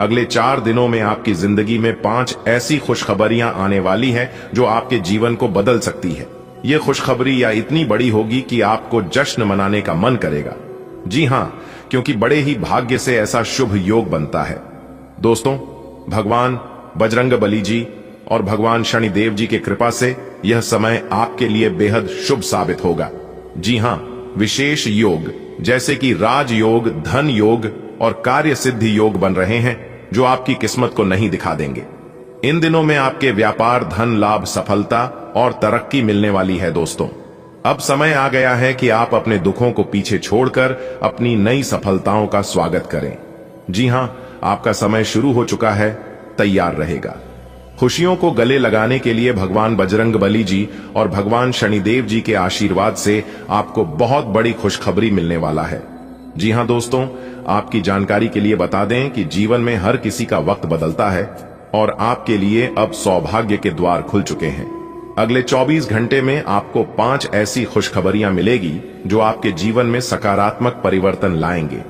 अगले 4 दिनों में आपकी जिंदगी में 5 ऐसी खुशखबरियां आने वाली हैं जो आपके जीवन को बदल सकती है। यह खुशखबरी या इतनी बड़ी होगी कि आपको जश्न मनाने का मन करेगा। जी हां, क्योंकि बड़े ही भाग्य से ऐसा शुभ योग बनता है। दोस्तों, भगवान बजरंगबली जी और भगवान शनिदेव जी की कृपा से यह समय आपके लिए बेहद शुभ साबित होगा। जी हां, विशेष योग जैसे कि राजयोग, धन योग और कार्य सिद्धि योग बन रहे हैं, जो आपकी किस्मत को नहीं दिखा देंगे। इन दिनों में आपके व्यापार, धन लाभ, सफलता और तरक्की मिलने वाली है। दोस्तों, अब समय आ गया है कि आप अपने दुखों को पीछे छोड़कर अपनी नई सफलताओं का स्वागत करें। जी हां, आपका समय शुरू हो चुका है, तैयार रहेगा। खुशियों को गले लगाने के लिए भगवान बजरंगबली जी और भगवान शनिदेव जी के आशीर्वाद से आपको बहुत बड़ी खुशखबरी मिलने वाला है। जी हां दोस्तों, आपकी जानकारी के लिए बता दें कि जीवन में हर किसी का वक्त बदलता है और आपके लिए अब सौभाग्य के द्वार खुल चुके हैं। अगले 24 घंटे में आपको 5 ऐसी खुशखबरियां मिलेगी जो आपके जीवन में सकारात्मक परिवर्तन लाएंगे।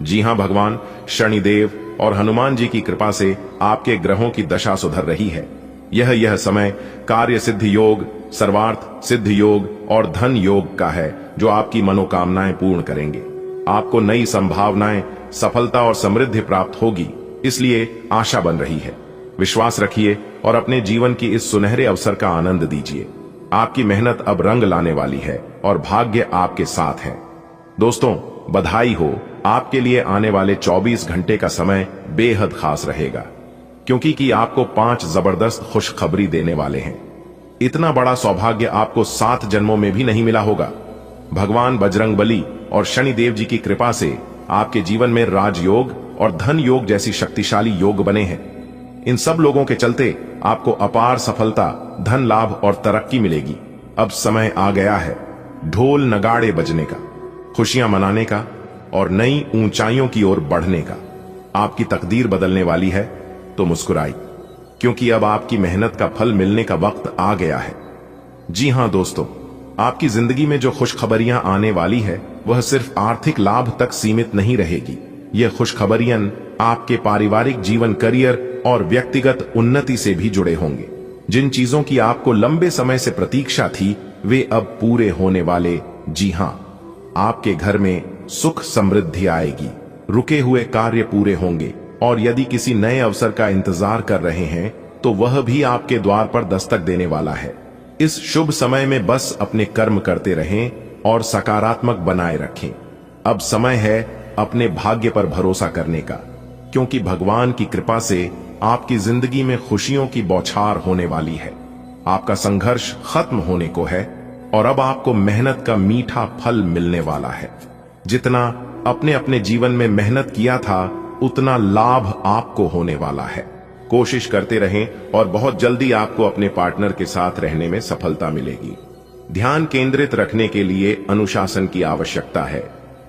जी हां, भगवान शनिदेव और हनुमान जी की कृपा से आपके ग्रहों की दशा सुधर रही है। यह समय कार्य सिद्ध योग, सर्वार्थ सिद्ध योग और धन योग का है, जो आपकी मनोकामनाएं पूर्ण करेंगे। आपको नई संभावनाएं, सफलता और समृद्धि प्राप्त होगी, इसलिए आशा बन रही है। विश्वास रखिए और अपने जीवन की इस सुनहरे अवसर का आनंद दीजिए। आपकी मेहनत अब रंग लाने वाली है और भाग्य आपके साथ है। दोस्तों, बधाई हो, आपके लिए आने वाले 24 घंटे का समय बेहद खास रहेगा, क्योंकि कि आपको 5 जबरदस्त खुशखबरी देने वाले हैं। इतना बड़ा सौभाग्य आपको 7 जन्मों में भी नहीं मिला होगा। भगवान बजरंगबली और शनिदेव जी की कृपा से आपके जीवन में राजयोग और धन योग जैसी शक्तिशाली योग बने हैं। इन सब लोगों के चलते आपको अपार सफलता, धन लाभ और तरक्की मिलेगी। अब समय आ गया है ढोल नगाड़े बजने का, खुशियां मनाने का और नई ऊंचाइयों की ओर बढ़ने का। आपकी तकदीर बदलने वाली है, तो मुस्कुराई, क्योंकि अब आपकी मेहनत का फल मिलने का वक्त आ गया है। जी हां दोस्तों, आपकी जिंदगी में जो खुशखबरियां आने वाली है, वह सिर्फ आर्थिक लाभ तक सीमित नहीं रहेगी। यह खुशखबरियां आपके पारिवारिक जीवन, करियर और व्यक्तिगत उन्नति से भी जुड़े होंगे। जिन चीजों की आपको लंबे समय से प्रतीक्षा थी, वे अब पूरे होने वाले। जी हां, आपके घर में सुख समृद्धि आएगी, रुके हुए कार्य पूरे होंगे और यदि किसी नए अवसर का इंतजार कर रहे हैं, तो वह भी आपके द्वार पर दस्तक देने वाला है। इस शुभ समय में बस अपने कर्म करते रहें और सकारात्मक बनाए रखें। अब समय है अपने भाग्य पर भरोसा करने का, क्योंकि भगवान की कृपा से आपकी जिंदगी में खुशियों की बौछार होने वाली है। आपका संघर्ष खत्म होने को है और अब आपको मेहनत का मीठा फल मिलने वाला है। जितना अपने अपने जीवन में मेहनत किया था, उतना लाभ आपको होने वाला है। कोशिश करते रहें और बहुत जल्दी आपको अपने पार्टनर के साथ रहने में सफलता मिलेगी। ध्यान केंद्रित रखने के लिए अनुशासन की आवश्यकता है।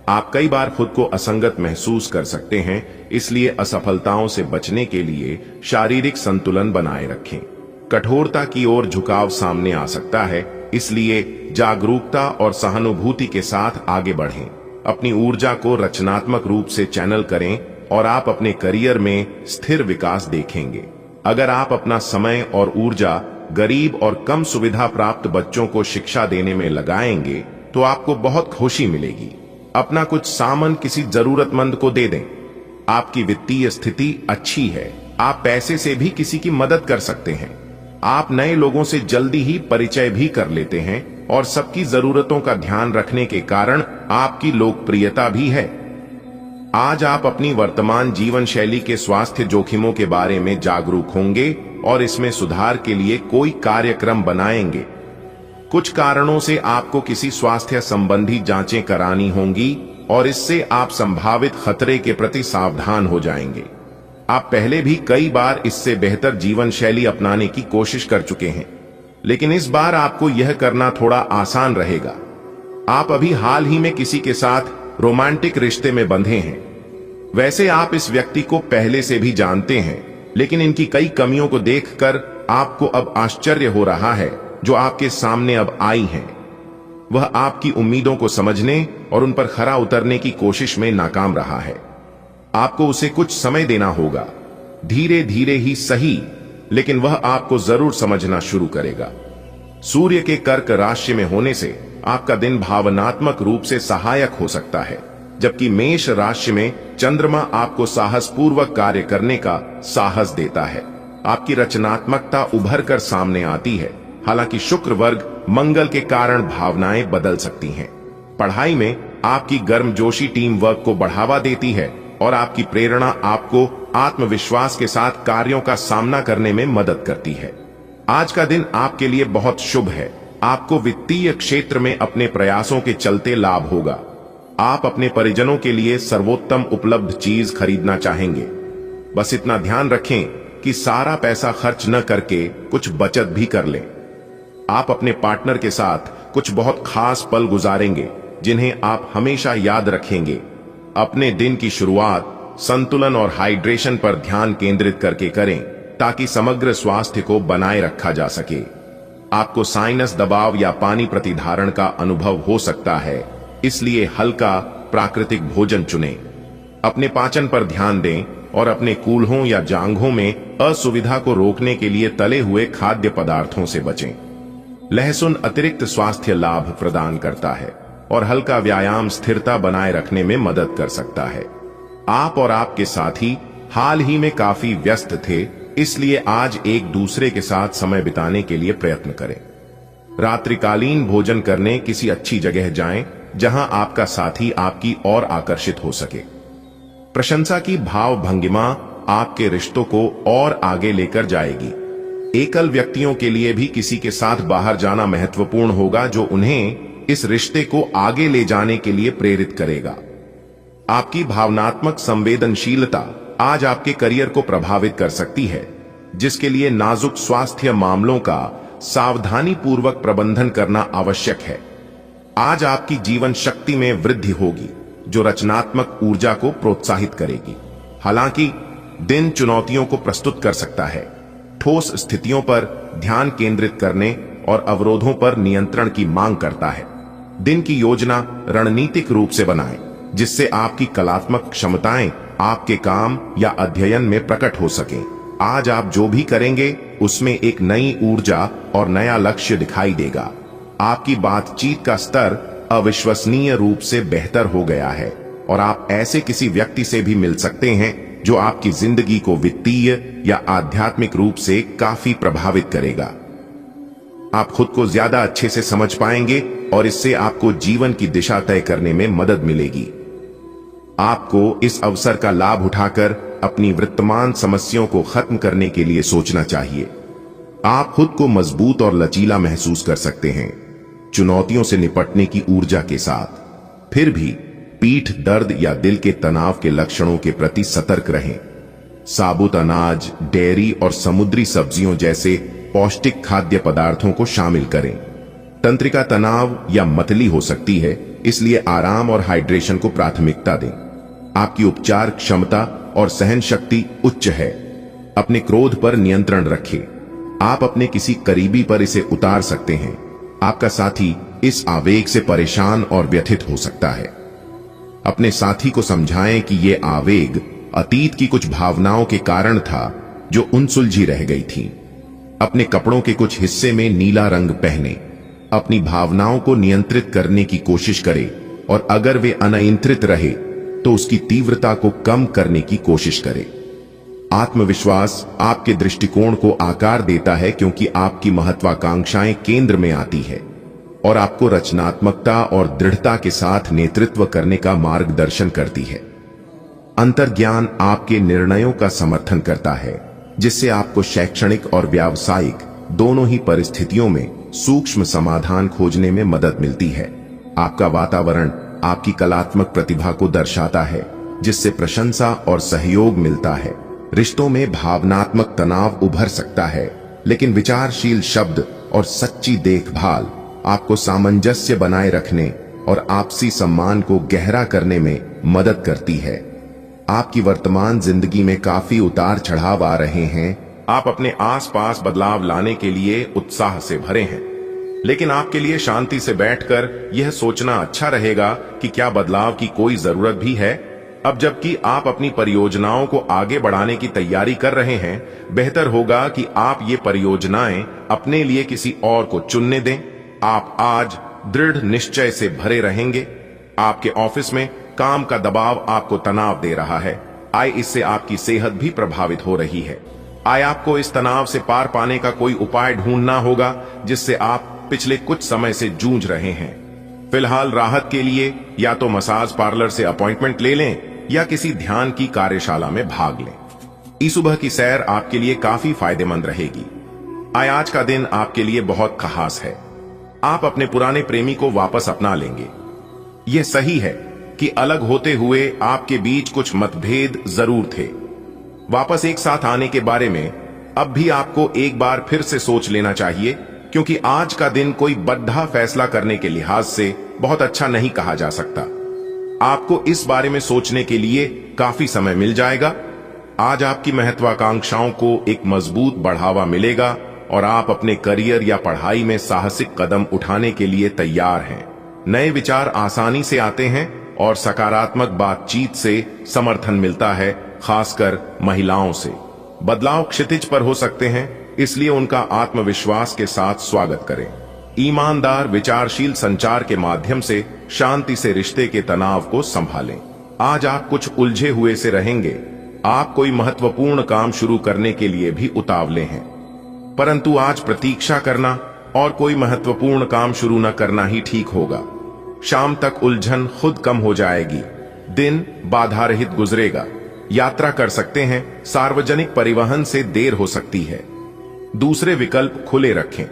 आप कई बार खुद को असंगत महसूस कर सकते हैं, इसलिए असफलताओं से बचने के लिए शारीरिक संतुलन बनाए रखें। कठोरता की ओर झुकाव सामने आ सकता है, इसलिए जागरूकता और सहानुभूति के साथ आगे बढ़ें। अपनी ऊर्जा को रचनात्मक रूप से चैनल करें और आप अपने करियर में स्थिर विकास देखेंगे। अगर आप अपना समय और ऊर्जा गरीब और कम सुविधा प्राप्त बच्चों को शिक्षा देने में लगाएंगे तो आपको बहुत खुशी मिलेगी। अपना कुछ सामान किसी जरूरतमंद को दे दें। आपकी वित्तीय स्थिति अच्छी है, आप पैसे से भी किसी की मदद कर सकते हैं। आप नए लोगों से जल्दी ही परिचय भी कर लेते हैं और सबकी जरूरतों का ध्यान रखने के कारण आपकी लोकप्रियता भी है। आज आप अपनी वर्तमान जीवन शैली के स्वास्थ्य जोखिमों के बारे में जागरूक होंगे और इसमें सुधार के लिए कोई कार्यक्रम बनाएंगे। कुछ कारणों से आपको किसी स्वास्थ्य संबंधी जांचें करानी होंगी और इससे आप संभावित खतरे के प्रति सावधान हो जाएंगे। आप पहले भी कई बार इससे बेहतर जीवन शैली अपनाने की कोशिश कर चुके हैं, लेकिन इस बार आपको यह करना थोड़ा आसान रहेगा। आप अभी हाल ही में किसी के साथ रोमांटिक रिश्ते में बंधे हैं। वैसे आप इस व्यक्ति को पहले से भी जानते हैं, लेकिन इनकी कई कमियों को देखकर आपको अब आश्चर्य हो रहा है जो आपके सामने अब आई हैं। वह आपकी उम्मीदों को समझने और उन पर खरा उतरने की कोशिश में नाकाम रहा है। आपको उसे कुछ समय देना होगा, धीरे धीरे ही सही, लेकिन वह आपको जरूर समझना शुरू करेगा। सूर्य के कर्क राशि में होने से आपका दिन भावनात्मक रूप से सहायक हो सकता है, जबकि मेष राशि में चंद्रमा आपको साहसपूर्वक कार्य करने का साहस देता है। आपकी रचनात्मकता उभर कर सामने आती है। हालांकि शुक्र वर्ग मंगल के कारण भावनाएं बदल सकती हैं। पढ़ाई में आपकी गर्मजोशी टीम वर्क को बढ़ावा देती है और आपकी प्रेरणा आपको आत्मविश्वास के साथ कार्यों का सामना करने में मदद करती है। आज का दिन आपके लिए बहुत शुभ है। आपको वित्तीय क्षेत्र में अपने प्रयासों के चलते लाभ होगा। आप अपने परिजनों के लिए सर्वोत्तम उपलब्ध चीज खरीदना चाहेंगे। बस इतना ध्यान रखें कि सारा पैसा खर्च न करके कुछ बचत भी कर लें। आप अपने पार्टनर के साथ कुछ बहुत खास पल गुजारेंगे जिन्हें आप हमेशा याद रखेंगे। अपने दिन की शुरुआत संतुलन और हाइड्रेशन पर ध्यान केंद्रित करके करें ताकि समग्र स्वास्थ्य को बनाए रखा जा सके। आपको साइनस दबाव या पानी प्रतिधारण का अनुभव हो सकता है, इसलिए हल्का प्राकृतिक भोजन चुनें। अपने पाचन पर ध्यान दें और अपने कूल्हों या जांघों में असुविधा को रोकने के लिए तले हुए खाद्य पदार्थों से बचें। लहसुन अतिरिक्त स्वास्थ्य लाभ प्रदान करता है और हल्का व्यायाम स्थिरता बनाए रखने में मदद कर सकता है। आप और आपके साथी हाल ही में काफी व्यस्त थे, इसलिए आज एक दूसरे के साथ समय बिताने के लिए प्रयत्न करें। रात्रिकालीन भोजन करने किसी अच्छी जगह जाएं जहां आपका साथी आपकी ओर आकर्षित हो सके। प्रशंसा की भाव भंगिमा आपके रिश्तों को और आगे लेकर जाएगी। एकल व्यक्तियों के लिए भी किसी के साथ बाहर जाना महत्वपूर्ण होगा जो उन्हें इस रिश्ते को आगे ले जाने के लिए प्रेरित करेगा। आपकी भावनात्मक संवेदनशीलता आज आपके करियर को प्रभावित कर सकती है, जिसके लिए नाजुक स्वास्थ्य मामलों का सावधानी पूर्वक प्रबंधन करना आवश्यक है। आज आपकी जीवन शक्ति में वृद्धि होगी जो रचनात्मक ऊर्जा को प्रोत्साहित करेगी। हालांकि दिन चुनौतियों को प्रस्तुत कर सकता है। ठोस स्थितियों पर ध्यान केंद्रित करने और अवरोधों पर नियंत्रण की मांग करता है। दिन की योजना रणनीतिक रूप से बनाएं, जिससे आपकी कलात्मक क्षमताएं आपके काम या अध्ययन में प्रकट हो सकें। आज आप जो भी करेंगे उसमें एक नई ऊर्जा और नया लक्ष्य दिखाई देगा। आपकी बातचीत का स्तर अविश्वसनीय रूप से बेहतर हो गया है और आप ऐसे किसी व्यक्ति से भी मिल सकते हैं जो आपकी जिंदगी को वित्तीय या आध्यात्मिक रूप से काफी प्रभावित करेगा। आप खुद को ज्यादा अच्छे से समझ पाएंगे और इससे आपको जीवन की दिशा तय करने में मदद मिलेगी। आपको इस अवसर का लाभ उठाकर अपनी वर्तमान समस्याओं को खत्म करने के लिए सोचना चाहिए। आप खुद को मजबूत और लचीला महसूस कर सकते हैं, चुनौतियों से निपटने की ऊर्जा के साथ। फिर भी पीठ दर्द या दिल के तनाव के लक्षणों के प्रति सतर्क रहें। साबुत अनाज, डेयरी और समुद्री सब्जियों जैसे पौष्टिक खाद्य पदार्थों को शामिल करें। तंत्रिका तनाव या मतली हो सकती है, इसलिए आराम और हाइड्रेशन को प्राथमिकता दें। आपकी उपचार क्षमता और सहन शक्ति उच्च है। अपने क्रोध पर नियंत्रण रखें। आप अपने किसी करीबी पर इसे उतार सकते हैं। आपका साथी इस आवेग से परेशान और व्यथित हो सकता है। अपने साथी को समझाएं कि यह आवेग अतीत की कुछ भावनाओं के कारण था जो उनसुलझी रह गई थी। अपने कपड़ों के कुछ हिस्से में नीला रंग पहने। अपनी भावनाओं को नियंत्रित करने की कोशिश करें और अगर वे अनियंत्रित रहे तो उसकी तीव्रता को कम करने की कोशिश करें। आत्मविश्वास आपके दृष्टिकोण को आकार देता है क्योंकि आपकी महत्वाकांक्षाएं केंद्र में आती है और आपको रचनात्मकता और दृढ़ता के साथ नेतृत्व करने का मार्गदर्शन करती है। अंतर्ज्ञान आपके निर्णयों का समर्थन करता है, जिससे आपको शैक्षणिक और व्यावसायिक दोनों ही परिस्थितियों में सूक्ष्म समाधान खोजने में मदद मिलती है। आपका वातावरण आपकी कलात्मक प्रतिभा को दर्शाता है, जिससे प्रशंसा और सहयोग मिलता है। रिश्तों में भावनात्मक तनाव उभर सकता है, लेकिन विचारशील शब्द और सच्ची देखभाल आपको सामंजस्य बनाए रखने और आपसी सम्मान को गहरा करने में मदद करती है। आपकी वर्तमान जिंदगी में काफी उतार चढ़ाव आ रहे हैं। आप अपने आसपास बदलाव लाने के लिए उत्साह से भरे हैं, लेकिन आपके लिए शांति से बैठकर यह सोचना अच्छा रहेगा कि क्या बदलाव की कोई जरूरत भी है। अब जबकि आप अपनी परियोजनाओं को आगे बढ़ाने की तैयारी कर रहे हैं, बेहतर होगा कि आप ये परियोजनाएं अपने लिए किसी और को चुनने दें। आप आज दृढ़ निश्चय से भरे रहेंगे। आपके ऑफिस में काम का दबाव आपको तनाव दे रहा है। इससे आपकी सेहत भी प्रभावित हो रही है। आपको इस तनाव से पार पाने का कोई उपाय ढूंढना होगा, जिससे आप पिछले कुछ समय से जूझ रहे हैं। फिलहाल राहत के लिए या तो मसाज पार्लर से अपॉइंटमेंट ले लें या किसी ध्यान की कार्यशाला में भाग लें। सुबह की सैर आपके लिए काफी फायदेमंद रहेगी। आज का दिन आपके लिए बहुत खास है। आप अपने पुराने प्रेमी को वापस अपना लेंगे। यह सही है कि अलग होते हुए आपके बीच कुछ मतभेद जरूर थे। वापस एक साथ आने के बारे में अब भी आपको एक बार फिर से सोच लेना चाहिए, क्योंकि आज का दिन कोई बद्धा फैसला करने के लिहाज से बहुत अच्छा नहीं कहा जा सकता। आपको इस बारे में सोचने के लिए काफी समय मिल जाएगा। आज आपकी महत्वाकांक्षाओं को एक मजबूत बढ़ावा मिलेगा और आप अपने करियर या पढ़ाई में साहसिक कदम उठाने के लिए तैयार हैं। नए विचार आसानी से आते हैं और सकारात्मक बातचीत से समर्थन मिलता है, खासकर महिलाओं से। बदलाव क्षितिज पर हो सकते हैं, इसलिए उनका आत्मविश्वास के साथ स्वागत करें। ईमानदार विचारशील संचार के माध्यम से शांति से रिश्ते के तनाव को संभालें। आज आप कुछ उलझे हुए से रहेंगे। आप कोई महत्वपूर्ण काम शुरू करने के लिए भी उतावले हैं, परंतु आज प्रतीक्षा करना और कोई महत्वपूर्ण काम शुरू न करना ही ठीक होगा। शाम तक उलझन खुद कम हो जाएगी। दिन बाधा रहित गुजरेगा। यात्रा कर सकते हैं। सार्वजनिक परिवहन से देर हो सकती है। दूसरे विकल्प खुले रखें।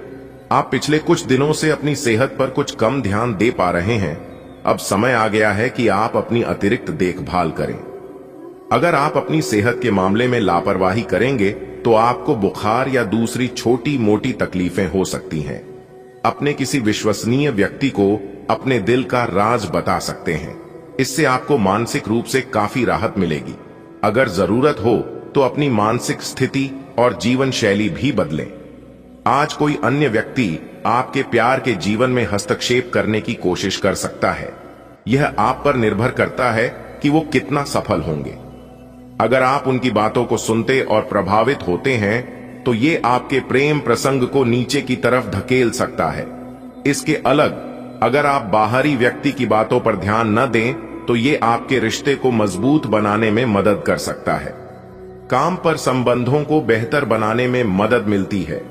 आप पिछले कुछ दिनों से अपनी सेहत पर कुछ कम ध्यान दे पा रहे हैं। अब समय आ गया है कि आप अपनी अतिरिक्त देखभाल करें। अगर आप अपनी सेहत के मामले में लापरवाही करेंगे तो आपको बुखार या दूसरी छोटी मोटी तकलीफें हो सकती हैं। अपने किसी विश्वसनीय व्यक्ति को अपने दिल का राज बता सकते हैं। इससे आपको मानसिक रूप से काफी राहत मिलेगी। अगर जरूरत हो तो अपनी मानसिक स्थिति और जीवन शैली भी बदलें। आज कोई अन्य व्यक्ति आपके प्यार के जीवन में हस्तक्षेप करने की कोशिश कर सकता है। यह आप पर निर्भर करता है कि वो कितना सफल होंगे। अगर आप उनकी बातों को सुनते और प्रभावित होते हैं तो ये आपके प्रेम प्रसंग को नीचे की तरफ धकेल सकता है। इसके अलग अगर आप बाहरी व्यक्ति की बातों पर ध्यान न दें तो ये आपके रिश्ते को मजबूत बनाने में मदद कर सकता है। काम पर संबंधों को बेहतर बनाने में मदद मिलती है,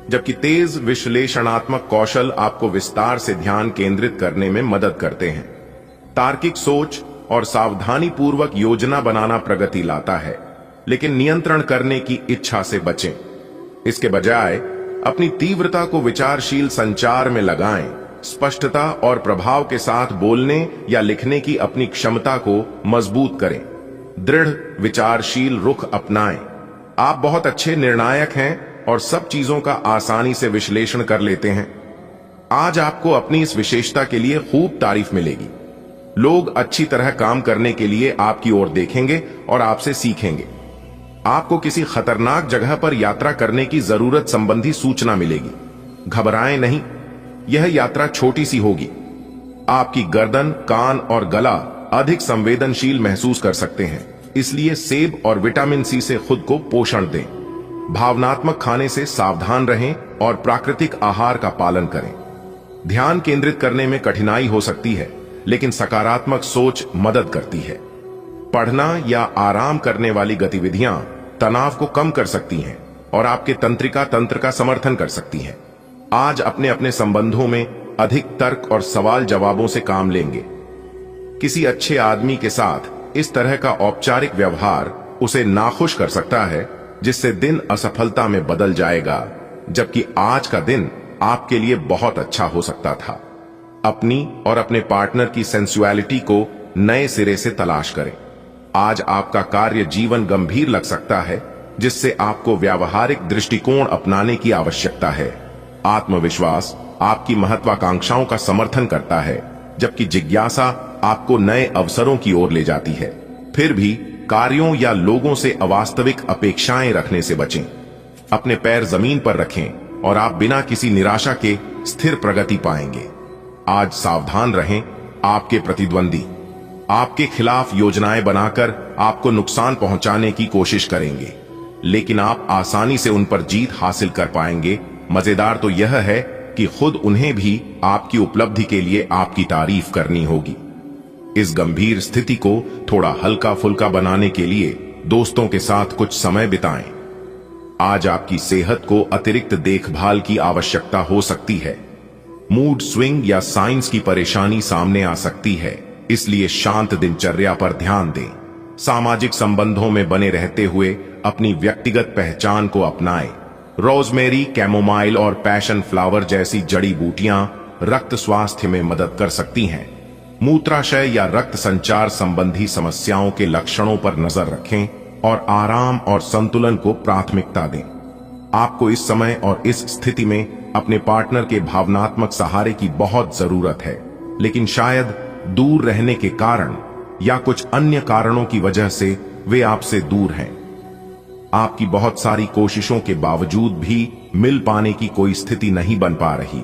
जबकि तेज विश्लेषणात्मक कौशल आपको विस्तार से ध्यान केंद्रित करने में मदद करते हैं। तार्किक सोच और सावधानी पूर्वक योजना बनाना प्रगति लाता है, लेकिन नियंत्रण करने की इच्छा से बचें। इसके बजाय अपनी तीव्रता को विचारशील संचार में लगाएं। स्पष्टता और प्रभाव के साथ बोलने या लिखने की अपनी क्षमता को मजबूत करें। दृढ़ विचारशील रुख अपनाएं। आप बहुत अच्छे निर्णायक हैं और सब चीजों का आसानी से विश्लेषण कर लेते हैं। आज आपको अपनी इस विशेषता के लिए खूब तारीफ मिलेगी। लोग अच्छी तरह काम करने के लिए आपकी ओर देखेंगे और आपसे सीखेंगे। आपको किसी खतरनाक जगह पर यात्रा करने की जरूरत संबंधी सूचना मिलेगी। घबराएं नहीं, यह यात्रा छोटी सी होगी। आपकी गर्दन, कान और गला अधिक संवेदनशील महसूस कर सकते हैं, इसलिए सेब और विटामिन सी से खुद को पोषण दें। भावनात्मक खाने से सावधान रहें और प्राकृतिक आहार का पालन करें। ध्यान केंद्रित करने में कठिनाई हो सकती है, लेकिन सकारात्मक सोच मदद करती है। पढ़ना या आराम करने वाली गतिविधियां तनाव को कम कर सकती हैं और आपके तंत्रिका तंत्र का समर्थन कर सकती हैं। आज अपने अपने संबंधों में अधिक तर्क और सवाल जवाबों से काम लेंगे। किसी अच्छे आदमी के साथ इस तरह का औपचारिक व्यवहार उसे नाखुश कर सकता है, जिससे दिन असफलता में बदल जाएगा, जबकि आज का दिन आपके लिए बहुत अच्छा हो सकता था। अपनी और अपने पार्टनर की सेंसुअलिटी को नए सिरे से तलाश करें। आज आपका कार्य जीवन गंभीर लग सकता है, जिससे आपको व्यावहारिक दृष्टिकोण अपनाने की आवश्यकता है। आत्मविश्वास आपकी महत्वाकांक्षाओं का समर्थन करता है, जबकि जिज्ञासा आपको नए अवसरों की ओर ले जाती है। फिर भी कार्यों या लोगों से अवास्तविक अपेक्षाएं रखने से बचें। अपने पैर जमीन पर रखें और आप बिना किसी निराशा के स्थिर प्रगति पाएंगे। आज सावधान रहें, आपके प्रतिद्वंदी आपके खिलाफ योजनाएं बनाकर आपको नुकसान पहुंचाने की कोशिश करेंगे, लेकिन आप आसानी से उन पर जीत हासिल कर पाएंगे। मजेदार तो यह है कि खुद उन्हें भी आपकी उपलब्धि के लिए आपकी तारीफ करनी होगी। इस गंभीर स्थिति को थोड़ा हल्का फुल्का बनाने के लिए दोस्तों के साथ कुछ समय बिताएं। आज आपकी सेहत को अतिरिक्त देखभाल की आवश्यकता हो सकती है। मूड स्विंग या साइंस की परेशानी सामने आ सकती है, इसलिए शांत दिनचर्या पर ध्यान दें। सामाजिक संबंधों में बने रहते हुए अपनी व्यक्तिगत पहचान को अपनाएं। रोजमेरी, कैमोमाइल और पैशन फ्लावर जैसी जड़ी बूटियां रक्त स्वास्थ्य में मदद कर सकती हैं। मूत्राशय या रक्त संचार संबंधी समस्याओं के लक्षणों पर नजर रखें और आराम और संतुलन को प्राथमिकता दें। आपको इस समय और इस स्थिति में अपने पार्टनर के भावनात्मक सहारे की बहुत जरूरत है, लेकिन शायद दूर रहने के कारण या कुछ अन्य कारणों की वजह से वे आपसे दूर हैं। आपकी बहुत सारी कोशिशों के बावजूद भी मिल पाने की कोई स्थिति नहीं बन पा रही।